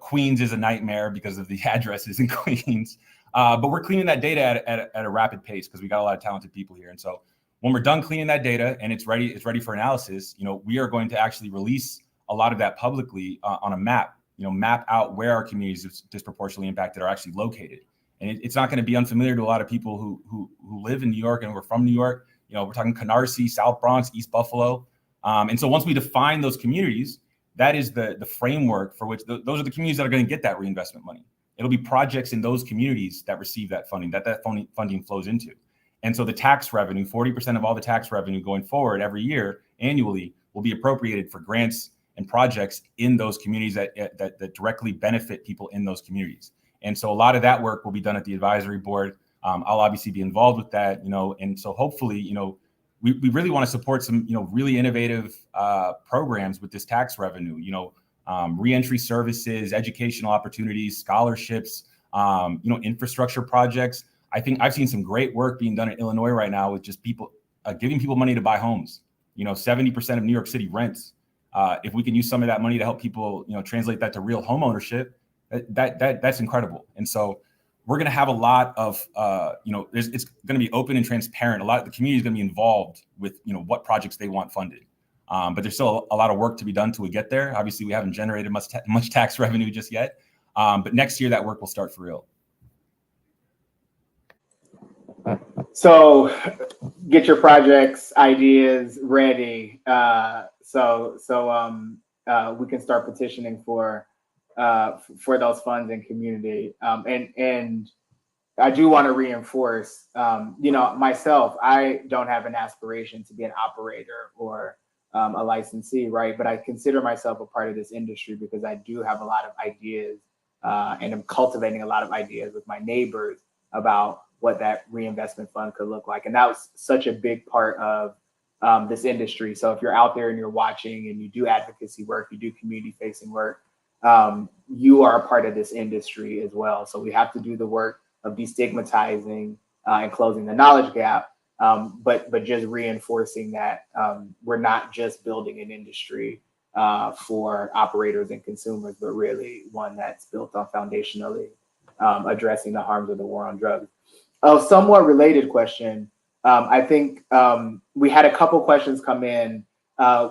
Queens is a nightmare because of the addresses in Queens, but we're cleaning that data at a rapid pace because we got a lot of talented people here. And so when we're done cleaning that data and it's ready for analysis, we are going to actually release a lot of that publicly on a map, map out where our communities disproportionately impacted are actually located. And it's not going to be unfamiliar to a lot of people who live in New York and who are from New York. We're talking Canarsie, South Bronx, East Buffalo. And so once we define those communities, that is the framework for which those are the communities that are going to get that reinvestment money. It'll be projects in those communities that receive that funding, that funding flows into. And so the tax revenue, 40% of all the tax revenue going forward every year annually will be appropriated for grants and projects in those communities that directly benefit people in those communities. And so a lot of that work will be done at the advisory board. I'll obviously be involved with that, and so hopefully, we really want to support some, really innovative programs with this tax revenue, reentry services, educational opportunities, scholarships, infrastructure projects. I think I've seen some great work being done in Illinois right now with just people giving people money to buy homes. 70% of New York City rents. If we can use some of that money to help people, translate that to real home ownership, that's incredible. And so we're going to have a lot of, it's going to be open and transparent. A lot of the community is going to be involved with, what projects they want funded. But there's still a lot of work to be done till we get there. Obviously, we haven't generated much tax revenue just yet. But next year, that work will start for real. So get your projects, ideas ready. So we can start petitioning for those funds in community. And I do want to reinforce, myself, I don't have an aspiration to be an operator or a licensee, right? But I consider myself a part of this industry because I do have a lot of ideas and I'm cultivating a lot of ideas with my neighbors about what that reinvestment fund could look like. And that was such a big part of this industry. So if you're out there and you're watching and you do advocacy work, you do community facing work, you are a part of this industry as well. So we have to do the work of destigmatizing and closing the knowledge gap, but just reinforcing that we're not just building an industry for operators and consumers, but really one that's built on foundationally addressing the harms of the war on drugs. A somewhat related question, I think we had a couple questions come in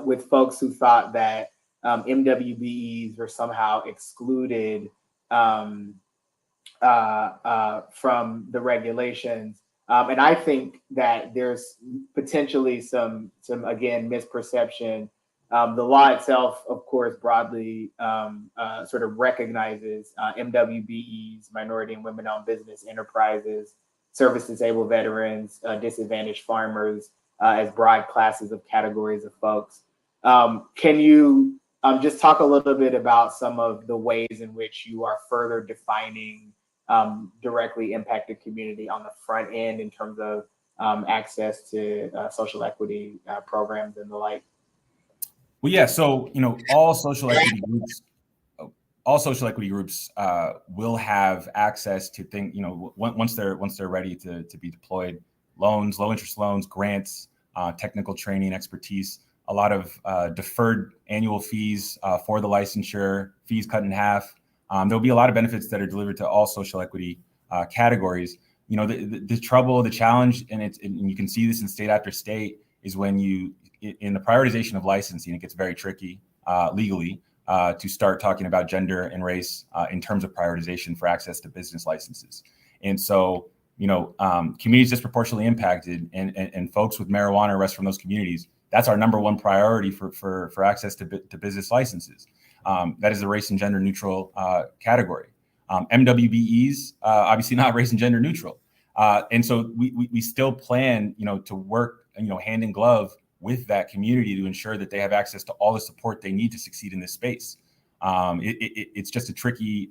with folks who thought that MWBEs were somehow excluded from the regulations. And I think that there's potentially some again, misperception. The law itself, of course, broadly sort of recognizes MWBEs, minority and women-owned business enterprises, service-disabled veterans, disadvantaged farmers, as broad classes of categories of folks. Can you just talk a little bit about some of the ways in which you are further defining directly impacted community on the front end in terms of access to social equity programs and the like? Well, yeah. So, all social equity groups will have access to once they're ready to be deployed, loans, low interest loans, grants, technical training, expertise, a lot of deferred annual fees for the licensure, fees cut in half. There'll be a lot of benefits that are delivered to all social equity categories. The trouble, the challenge, and you can see this in state after state, is when in the prioritization of licensing, it gets very tricky legally to start talking about gender and race in terms of prioritization for access to business licenses. And so, communities disproportionately impacted and folks with marijuana arrests from those communities, that's our number one priority for access to business licenses. That is the race and gender neutral category. MWBEs, obviously not race and gender neutral. And so we still plan, to work, hand in glove with that community to ensure that they have access to all the support they need to succeed in this space. It's just a tricky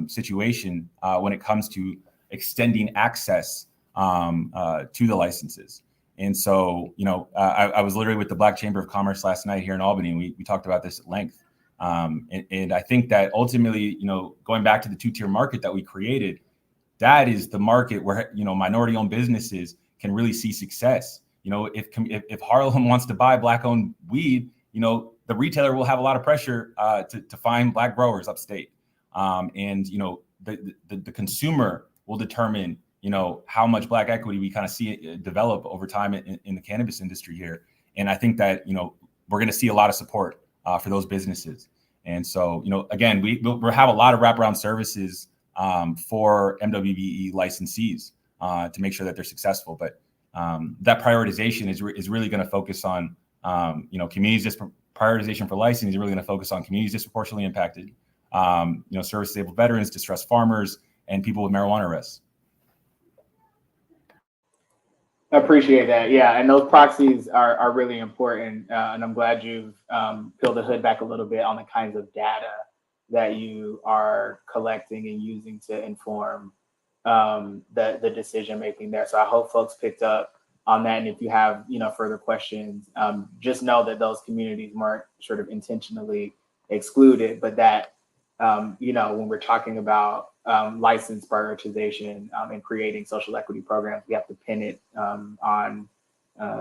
situation when it comes to extending access to the licenses. And so, I was literally with the Black Chamber of Commerce last night here in Albany, and we talked about this at length. And I think that ultimately, going back to the two-tier market that we created, that is the market where, minority-owned businesses can really see success. If Harlem wants to buy Black-owned weed, the retailer will have a lot of pressure to find Black growers upstate. And the consumer will determine, how much Black equity we kind of see it develop over time in the cannabis industry here. And I think that, we're going to see a lot of support for those businesses. And so, again, we'll have a lot of wraparound services for MWBE licensees to make sure that they're successful. But that prioritization is really going to focus on, communities. Prioritization for licensing is really going to focus on communities disproportionately impacted, service-disabled veterans, distressed farmers, and people with marijuana arrests. I appreciate that. Yeah, and those proxies are really important, and I'm glad you've peeled the hood back a little bit on the kinds of data that you are collecting and using to inform the decision making there. So I hope folks picked up on that, and if you have further questions, just know that those communities weren't sort of intentionally excluded, but that when we're talking about license prioritization and creating social equity programs, we have to pin it on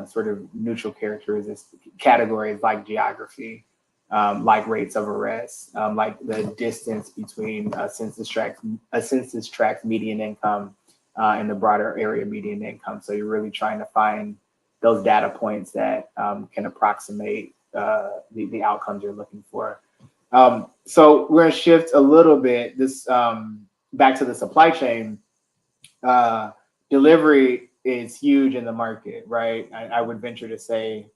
sort of neutral categories like geography, like rates of arrest, like the distance between a census tract median income and the broader area median income. So you're really trying to find those data points that can approximate the outcomes you're looking for. So we're going to shift a little bit back to the supply chain. Delivery is huge in the market, right? I would venture to say,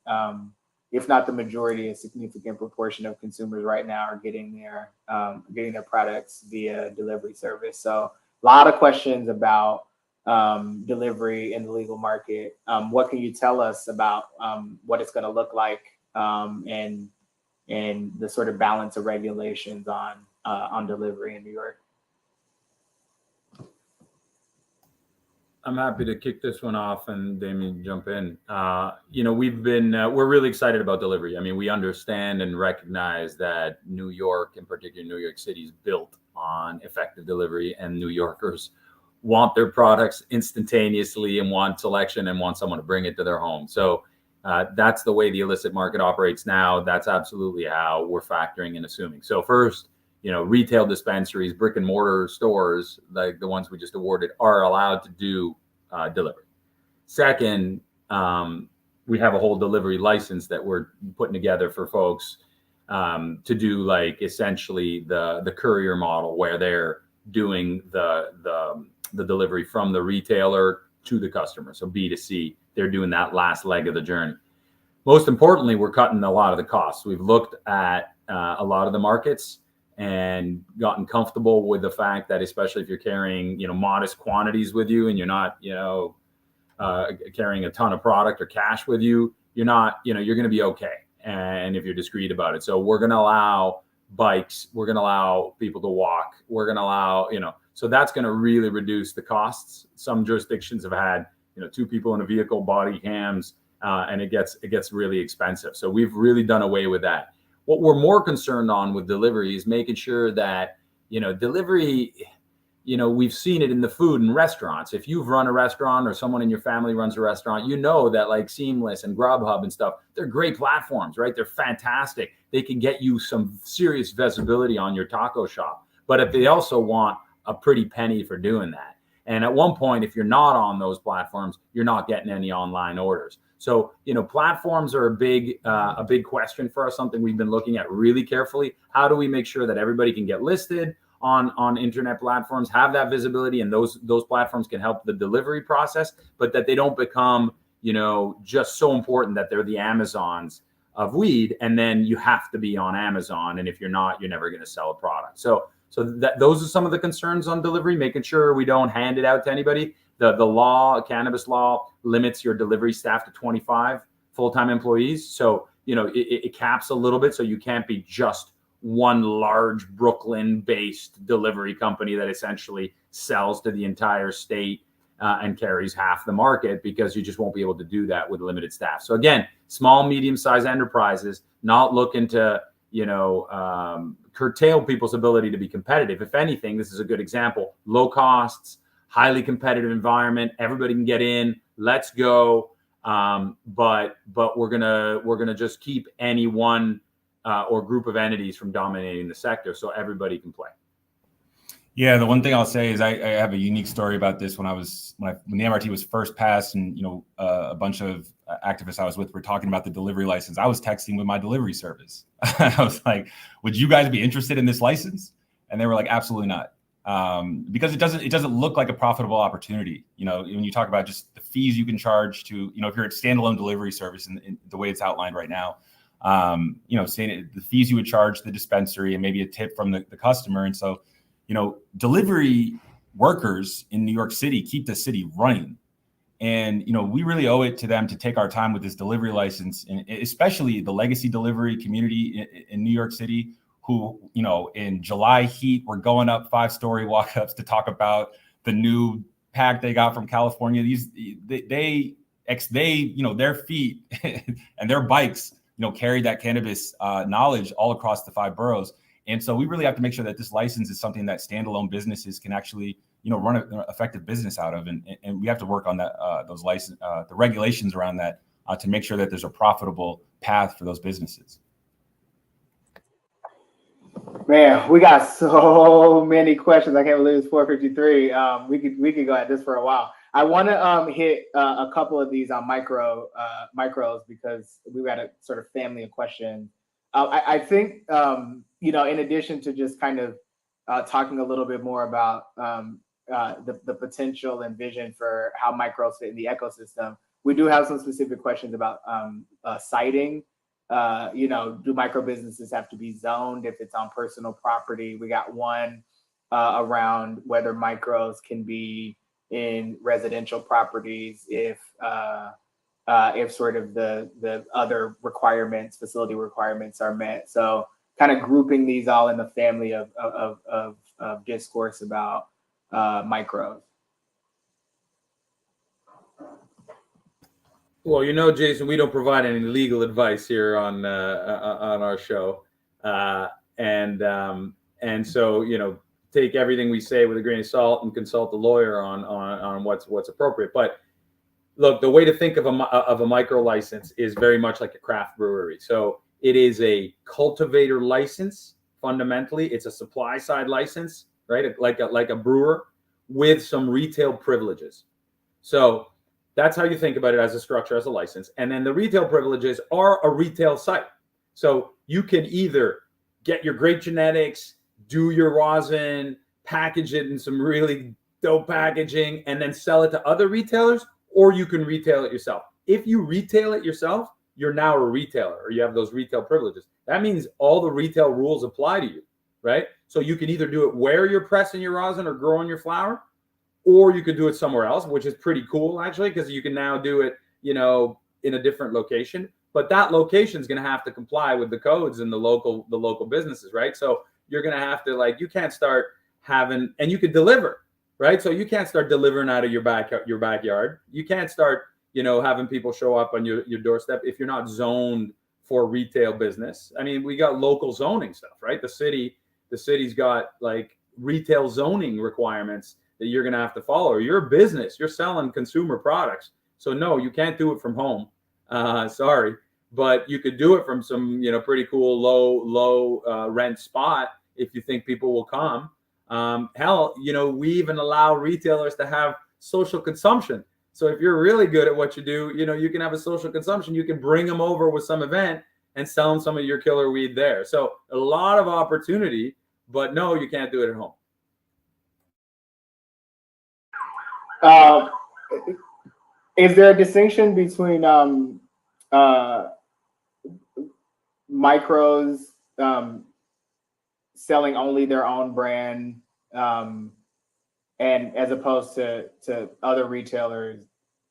if not the majority, a significant proportion of consumers right now are getting their products via delivery service. So a lot of questions about delivery in the legal market. What can you tell us about what it's going to look like and the sort of balance of regulations on delivery in New York? I'm happy to kick this one off and Damian jump in. We're really excited about delivery. I mean, we understand and recognize that New York, in particular, New York City, is built on effective delivery, and New Yorkers want their products instantaneously and want selection and want someone to bring it to their home. So that's the way the illicit market operates now. That's absolutely how we're factoring and assuming. So first, retail dispensaries, brick and mortar stores, like the ones we just awarded, are allowed to do delivery. Second, we have a whole delivery license that we're putting together for folks to do essentially the courier model, where they're doing the delivery from the retailer to the customer. So B2C, they're doing that last leg of the journey. Most importantly, we're cutting a lot of the costs. We've looked at a lot of the markets and gotten comfortable with the fact that, especially if you're carrying, modest quantities with you and you're not, carrying a ton of product or cash with you, you're going to be okay. And if you're discreet about it. So we're going to allow bikes, we're going to allow people to walk, we're going to allow, so that's going to really reduce the costs. Some jurisdictions have had 2 people in a vehicle, body cams, and it gets really expensive. So we've really done away with that. What we're more concerned on with delivery is making sure that, delivery, we've seen it in the food and restaurants. If you've run a restaurant or someone in your family runs a restaurant, that like Seamless and Grubhub and stuff, they're great platforms, right? They're fantastic. They can get you some serious visibility on your taco shop. But if they also want a pretty penny for doing that. And at one point, if you're not on those platforms, you're not getting any online orders. So, platforms are a big question for us, something we've been looking at really carefully. How do we make sure that everybody can get listed on internet platforms, have that visibility, and those platforms can help the delivery process, but that they don't become, just so important that they're the Amazons of weed, and then you have to be on Amazon, and if you're not, you're never going to sell a product. So those are some of the concerns on delivery, making sure we don't hand it out to anybody. The cannabis law limits your delivery staff to 25 full-time employees. So, it caps a little bit, so you can't be just one large Brooklyn-based delivery company that essentially sells to the entire state and carries half the market, because you just won't be able to do that with limited staff. So again, small, medium-sized enterprises, not looking to, curtail people's ability to be competitive. If anything, this is a good example. Low costs, highly competitive environment. Everybody can get in. Let's go. But we're gonna just keep any one or group of entities from dominating the sector, so everybody can play. Yeah, the one thing I'll say is I have a unique story about this. When the MRT was first passed, and a bunch of activists I was with were talking about the delivery license, I was texting with my delivery service. I was like, "Would you guys be interested in this license?" And they were like, "Absolutely not," because it doesn't look like a profitable opportunity. When you talk about just the fees you can charge to, if you're a standalone delivery service in the way it's outlined right now, saying the fees you would charge the dispensary and maybe a tip from the customer, and so. Delivery workers in New York City keep the city running. And, we really owe it to them to take our time with this delivery license, and especially the legacy delivery community in New York City, who, in July heat, were going up 5-story walk-ups to talk about the new pack they got from California. Their feet and their bikes, carry that cannabis knowledge all across the 5 boroughs. And so we really have to make sure that this license is something that standalone businesses can actually, run an effective business out of. And we have to work on that, the regulations around that to make sure that there's a profitable path for those businesses. Man, we got so many questions. I can't believe it's 4:53. We could go at this for a while. I want to hit a couple of these on micros, because we've got a sort of family of questions. I think, in addition to just kind of talking a little bit more about the potential and vision for how micros fit in the ecosystem, we do have some specific questions about siting. Do micro businesses have to be zoned if it's on personal property? We got one around whether micros can be in residential properties if sort of the other requirements, facility requirements, are met. So kind of grouping these all in the family of discourse about micros. Well, Jason, we don't provide any legal advice here on our show, and so take everything we say with a grain of salt and consult a lawyer on what's appropriate. But look, the way to think of a micro license is very much like a craft brewery. So it is a cultivator license. Fundamentally, it's a supply side license, right? Like a brewer with some retail privileges. So that's how you think about it as a structure, as a license. And then the retail privileges are a retail site. So you can either get your great genetics, do your rosin, package it in some really dope packaging, and then sell it to other retailers, or you can retail it yourself. If you retail it yourself, you're now a retailer, or you have those retail privileges. That means all the retail rules apply to you, right? So you can either do it where you're pressing your rosin or growing your flower, or you could do it somewhere else, which is pretty cool, actually, because you can now do it, in a different location. But that location is going to have to comply with the codes and the local businesses, right? So you're going to have to, you can't start having, and you could deliver, right? So you can't start delivering out of your backyard. You can't start, having people show up on your doorstep if you're not zoned for retail business. I mean, we got local zoning stuff, right? The city's got like retail zoning requirements that you're going to have to follow. You're a business, you're selling consumer products. So no, you can't do it from home. Sorry, but you could do it from some, pretty cool low rent spot if you think people will come. Hell, we even allow retailers to have social consumption. So if you're really good at what you do, you can have a social consumption. You can bring them over with some event and sell them some of your killer weed there. So a lot of opportunity, but no, you can't do it at home. Is there a distinction between micros selling only their own brand, and as opposed to other retailers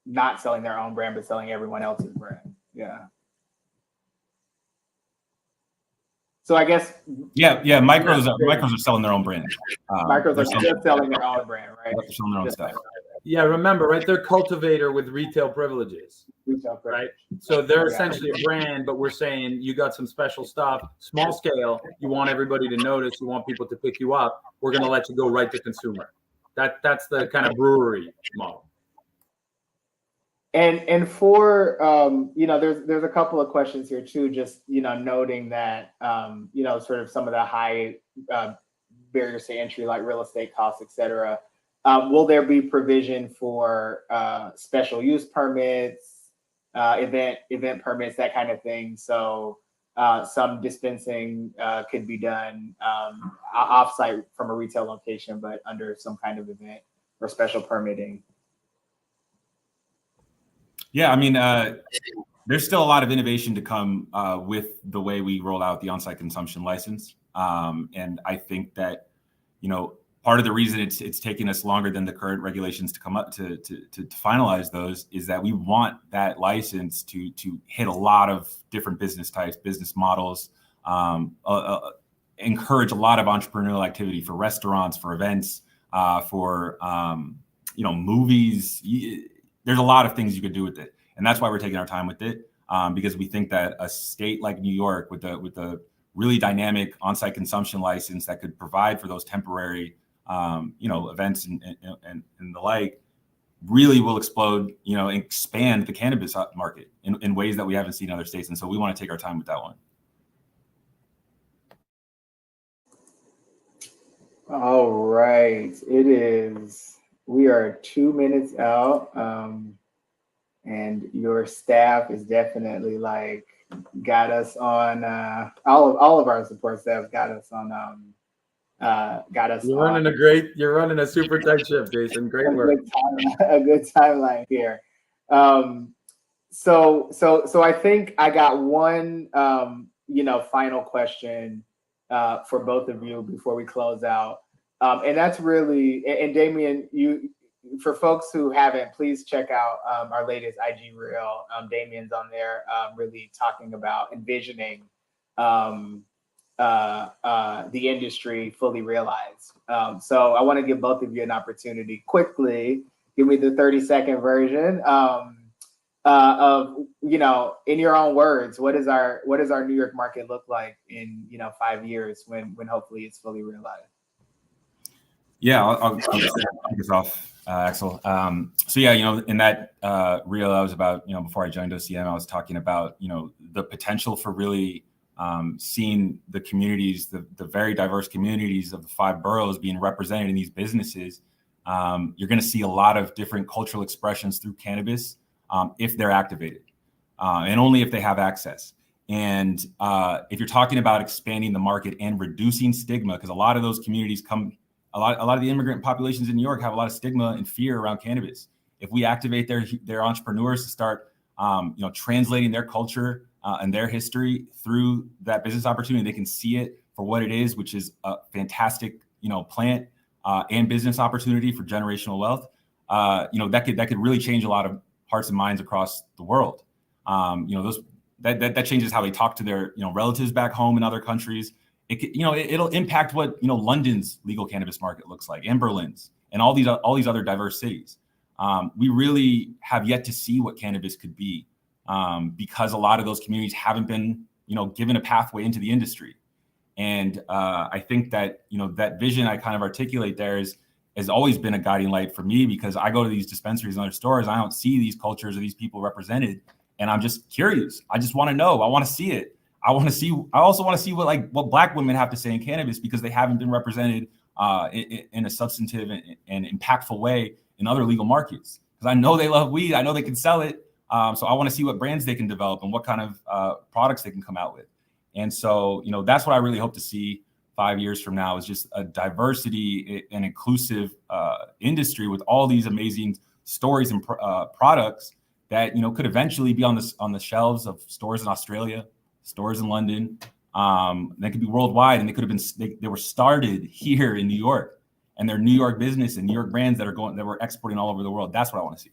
not selling their own brand but selling everyone else's brand? Yeah. So I guess micros are selling their own brand. Micros are just selling their own brand, right? They're selling their own stuff. Yeah, remember, right? They're cultivator with retail privileges, right? So they're essentially a brand, but we're saying you got some special stuff, small scale. You want everybody to notice. You want people to pick you up. We're going to let you go right to consumer. That's the kind of brewery model. And for there's a couple of questions here too. Just noting that sort of some of the high barriers to entry like real estate costs, et cetera. Will there be provision for special use permits, event permits, that kind of thing? So some dispensing could be done offsite from a retail location, but under some kind of event or special permitting. Yeah, I mean, there's still a lot of innovation to come with the way we roll out the on-site consumption license, and I think that part of the reason it's taking us longer than the current regulations to come up to finalize those is that we want that license to hit a lot of different business types, business models, encourage a lot of entrepreneurial activity for restaurants, for events, for movies. There's a lot of things you could do with it, and that's why we're taking our time with it, because we think that a state like New York with a really dynamic on-site consumption license that could provide for those temporary events and the like really will explode, and expand the cannabis market in ways that we haven't seen in other states. And so we want to take our time with that one. All right. We are 2 minutes out. And your staff is definitely got us on, all of our support staff got us on, You're running a super tight ship, Jason. Great work. A good timeline here. So I think I got one, final question for both of you before we close out. And that's really, and Damian, for folks who haven't, please check out our latest IG reel. Damian's on there, really talking about envisioning the industry fully realized. So I want to give both of you an opportunity. Quickly, give me the 30-second version of in your own words, what does our New York market look like in 5 years when hopefully it's fully realized? Yeah, I'll kick us off, Axel. So yeah, in that reel I was about, before I joined OCM, I was talking about, the potential for really seeing the communities, the very diverse communities of the 5 boroughs being represented in these businesses. You're going to see a lot of different cultural expressions through cannabis if they're activated, and only if they have access. And if you're talking about expanding the market and reducing stigma, because a lot of those communities a lot of the immigrant populations in New York have a lot of stigma and fear around cannabis. If we activate their entrepreneurs to start, translating their culture and their history through that business opportunity, they can see it for what it is, which is a fantastic, plant and business opportunity for generational wealth. That could really change a lot of hearts and minds across the world. That changes how they talk to their relatives back home in other countries. It'll impact what London's legal cannabis market looks like, and Berlin's, and all these other diverse cities. We really have yet to see what cannabis could be, because a lot of those communities haven't been, given a pathway into the industry. And I think that, that vision I kind of articulate there has always been a guiding light for me, because I go to these dispensaries and other stores, I don't see these cultures or these people represented, and I'm just curious. I just want to know. I want to see it. I also want to see what Black women have to say in cannabis, because they haven't been represented in a substantive and impactful way in other legal markets. Because I know they love weed. I know they can sell it. So I want to see what brands they can develop and what kind of products they can come out with. And so, that's what I really hope to see 5 years from now, is just a diversity and inclusive industry with all these amazing stories and products that, could eventually be on the shelves of stores in Australia, stores in London. They could be worldwide, and they could have been, they were started here in New York, and they're New York business and New York brands that we're exporting all over the world. That's what I want to see.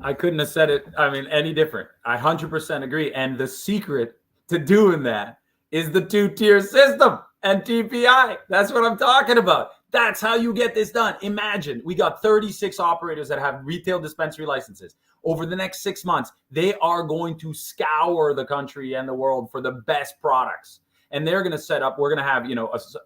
I couldn't have said it, any different. I 100% agree. And the secret to doing that is the 2-tier system and TPI. That's what I'm talking about. That's how you get this done. Imagine we got 36 operators that have retail dispensary licenses. Over the next 6 months, they are going to scour the country and the world for the best products. And they're going to set up, we're going to have,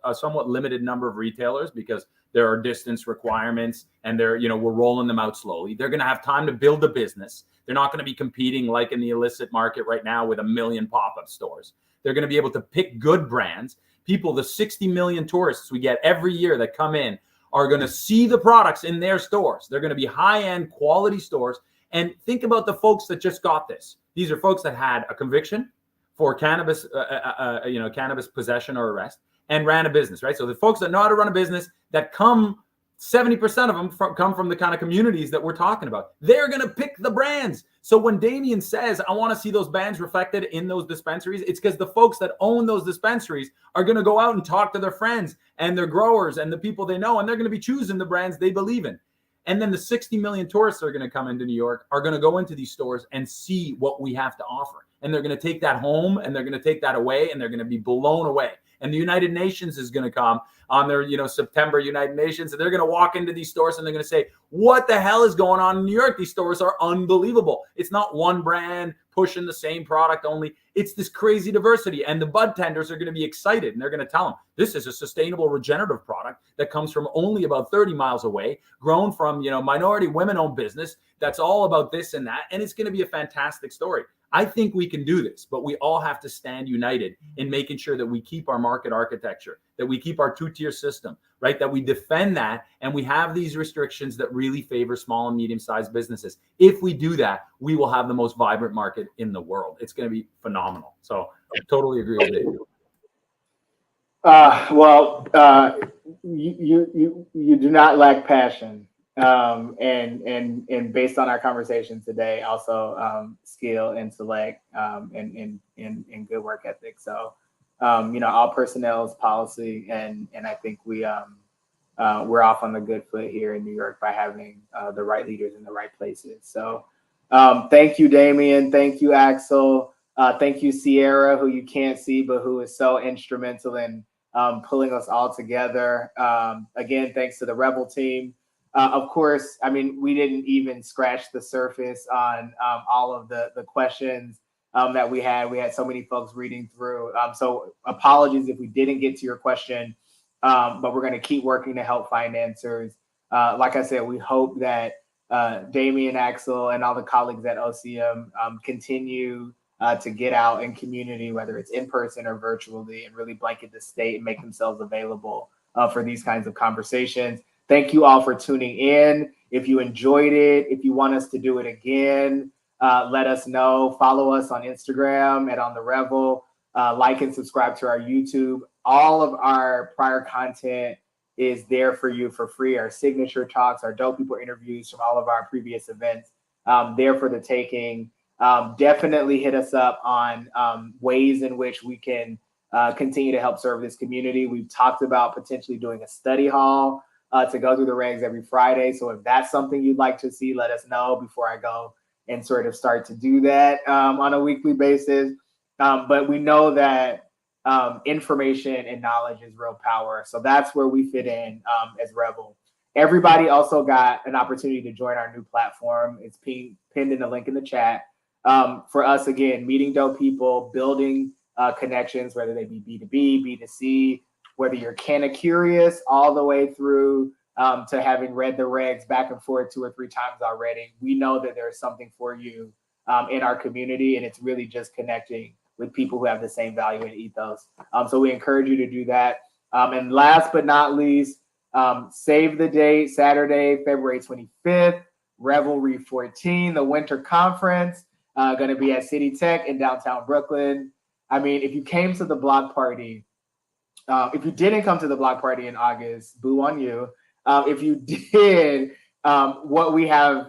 a somewhat limited number of retailers, because there are distance requirements, and we're rolling them out slowly. They're going to have time to build a business. They're not going to be competing like in the illicit market right now with 1 million pop-up stores. They're going to be able to pick good brands. People, the 60 million tourists we get every year that come in, are going to see the products in their stores. They're going to be high-end quality stores. And think about the folks that just got this. These are folks that had a conviction for cannabis, cannabis possession or arrest, and ran a business, right? So the folks that know how to run a business, that come, 70% of them come from the kind of communities that we're talking about. They're going to pick the brands. So when Damian says, I want to see those brands reflected in those dispensaries, it's because the folks that own those dispensaries are going to go out and talk to their friends and their growers and the people they know, and they're going to be choosing the brands they believe in. And then the 60 million tourists that are going to come into New York are going to go into these stores and see what we have to offer. And they're going to take that home, and they're going to take that away, and they're going to be blown away. And the United Nations is going to come on their, September United Nations, and they're going to walk into these stores and they're going to say, what the hell is going on in New York? These stores are unbelievable. It's not one brand pushing the same product only. It's this crazy diversity. And the bud tenders are going to be excited, and they're going to tell them, this is a sustainable regenerative product that comes from only about 30 miles away, grown from, minority women-owned business. That's all about this and that. And it's going to be a fantastic story. I think we can do this, but we all have to stand united in making sure that we keep our market architecture, that we keep our 2-tier system, right? That we defend that, and we have these restrictions that really favor small and medium-sized businesses. If we do that, we will have the most vibrant market in the world. It's going to be phenomenal. So I totally agree with you. You do not lack passion. And based on our conversation today, also skill, intellect, and good work ethic. So, all personnel is policy, and I think we're off on the good foot here in New York by having the right leaders in the right places. So, thank you, Damian. Thank you, Axel. Thank you, Sierra, who you can't see, but who is so instrumental in pulling us all together. Again, thanks to the Revel team. Of course, we didn't even scratch the surface on all of the questions that we had. We had so many folks reading through. So apologies if we didn't get to your question, but we're going to keep working to help find answers. Like I said, we hope that Damian, Axel, and all the colleagues at OCM continue to get out in community, whether it's in person or virtually, and really blanket the state and make themselves available for these kinds of conversations. Thank you all for tuning in. If you enjoyed it, if you want us to do it again, let us know. Follow us on Instagram at On The Revel. Like and subscribe to our YouTube. All of our prior content is there for you for free. Our signature talks, our dope people interviews from all of our previous events, there for the taking. Definitely hit us up on ways in which we can continue to help serve this community. We've talked about potentially doing a study hall to go through the regs every Friday. So if that's something you'd like to see, let us know before I go and sort of start to do that on a weekly basis. But we know that information and knowledge is real power. So that's where we fit in as Revel. Everybody also got an opportunity to join our new platform. It's pinned in the link in the chat. For us, again, meeting dope people, building connections, whether they be B2B, B2C, whether you're kind of curious all the way through to having read the regs back and forth 2 or 3 times already. We know that there's something for you in our community, and it's really just connecting with people who have the same value and ethos. So we encourage you to do that. And last but not least, save the date, Saturday, February 25th, Revelry 14, the winter conference, going to be at City Tech in downtown Brooklyn. I mean, if you came to the block party, if you didn't come to the block party in August, boo on you. If you did, what we have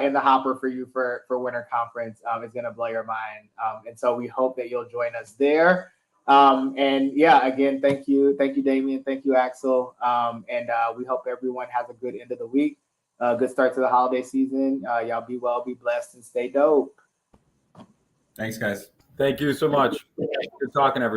in the hopper for you for winter conference is going to blow your mind. And so we hope that you'll join us there. And yeah, again, thank you, Damian, thank you, Axel. And we hope everyone has a good end of the week, good start to the holiday season. Y'all be well, be blessed, and stay dope. Thanks, guys. Thank you so much. Good talking, everyone.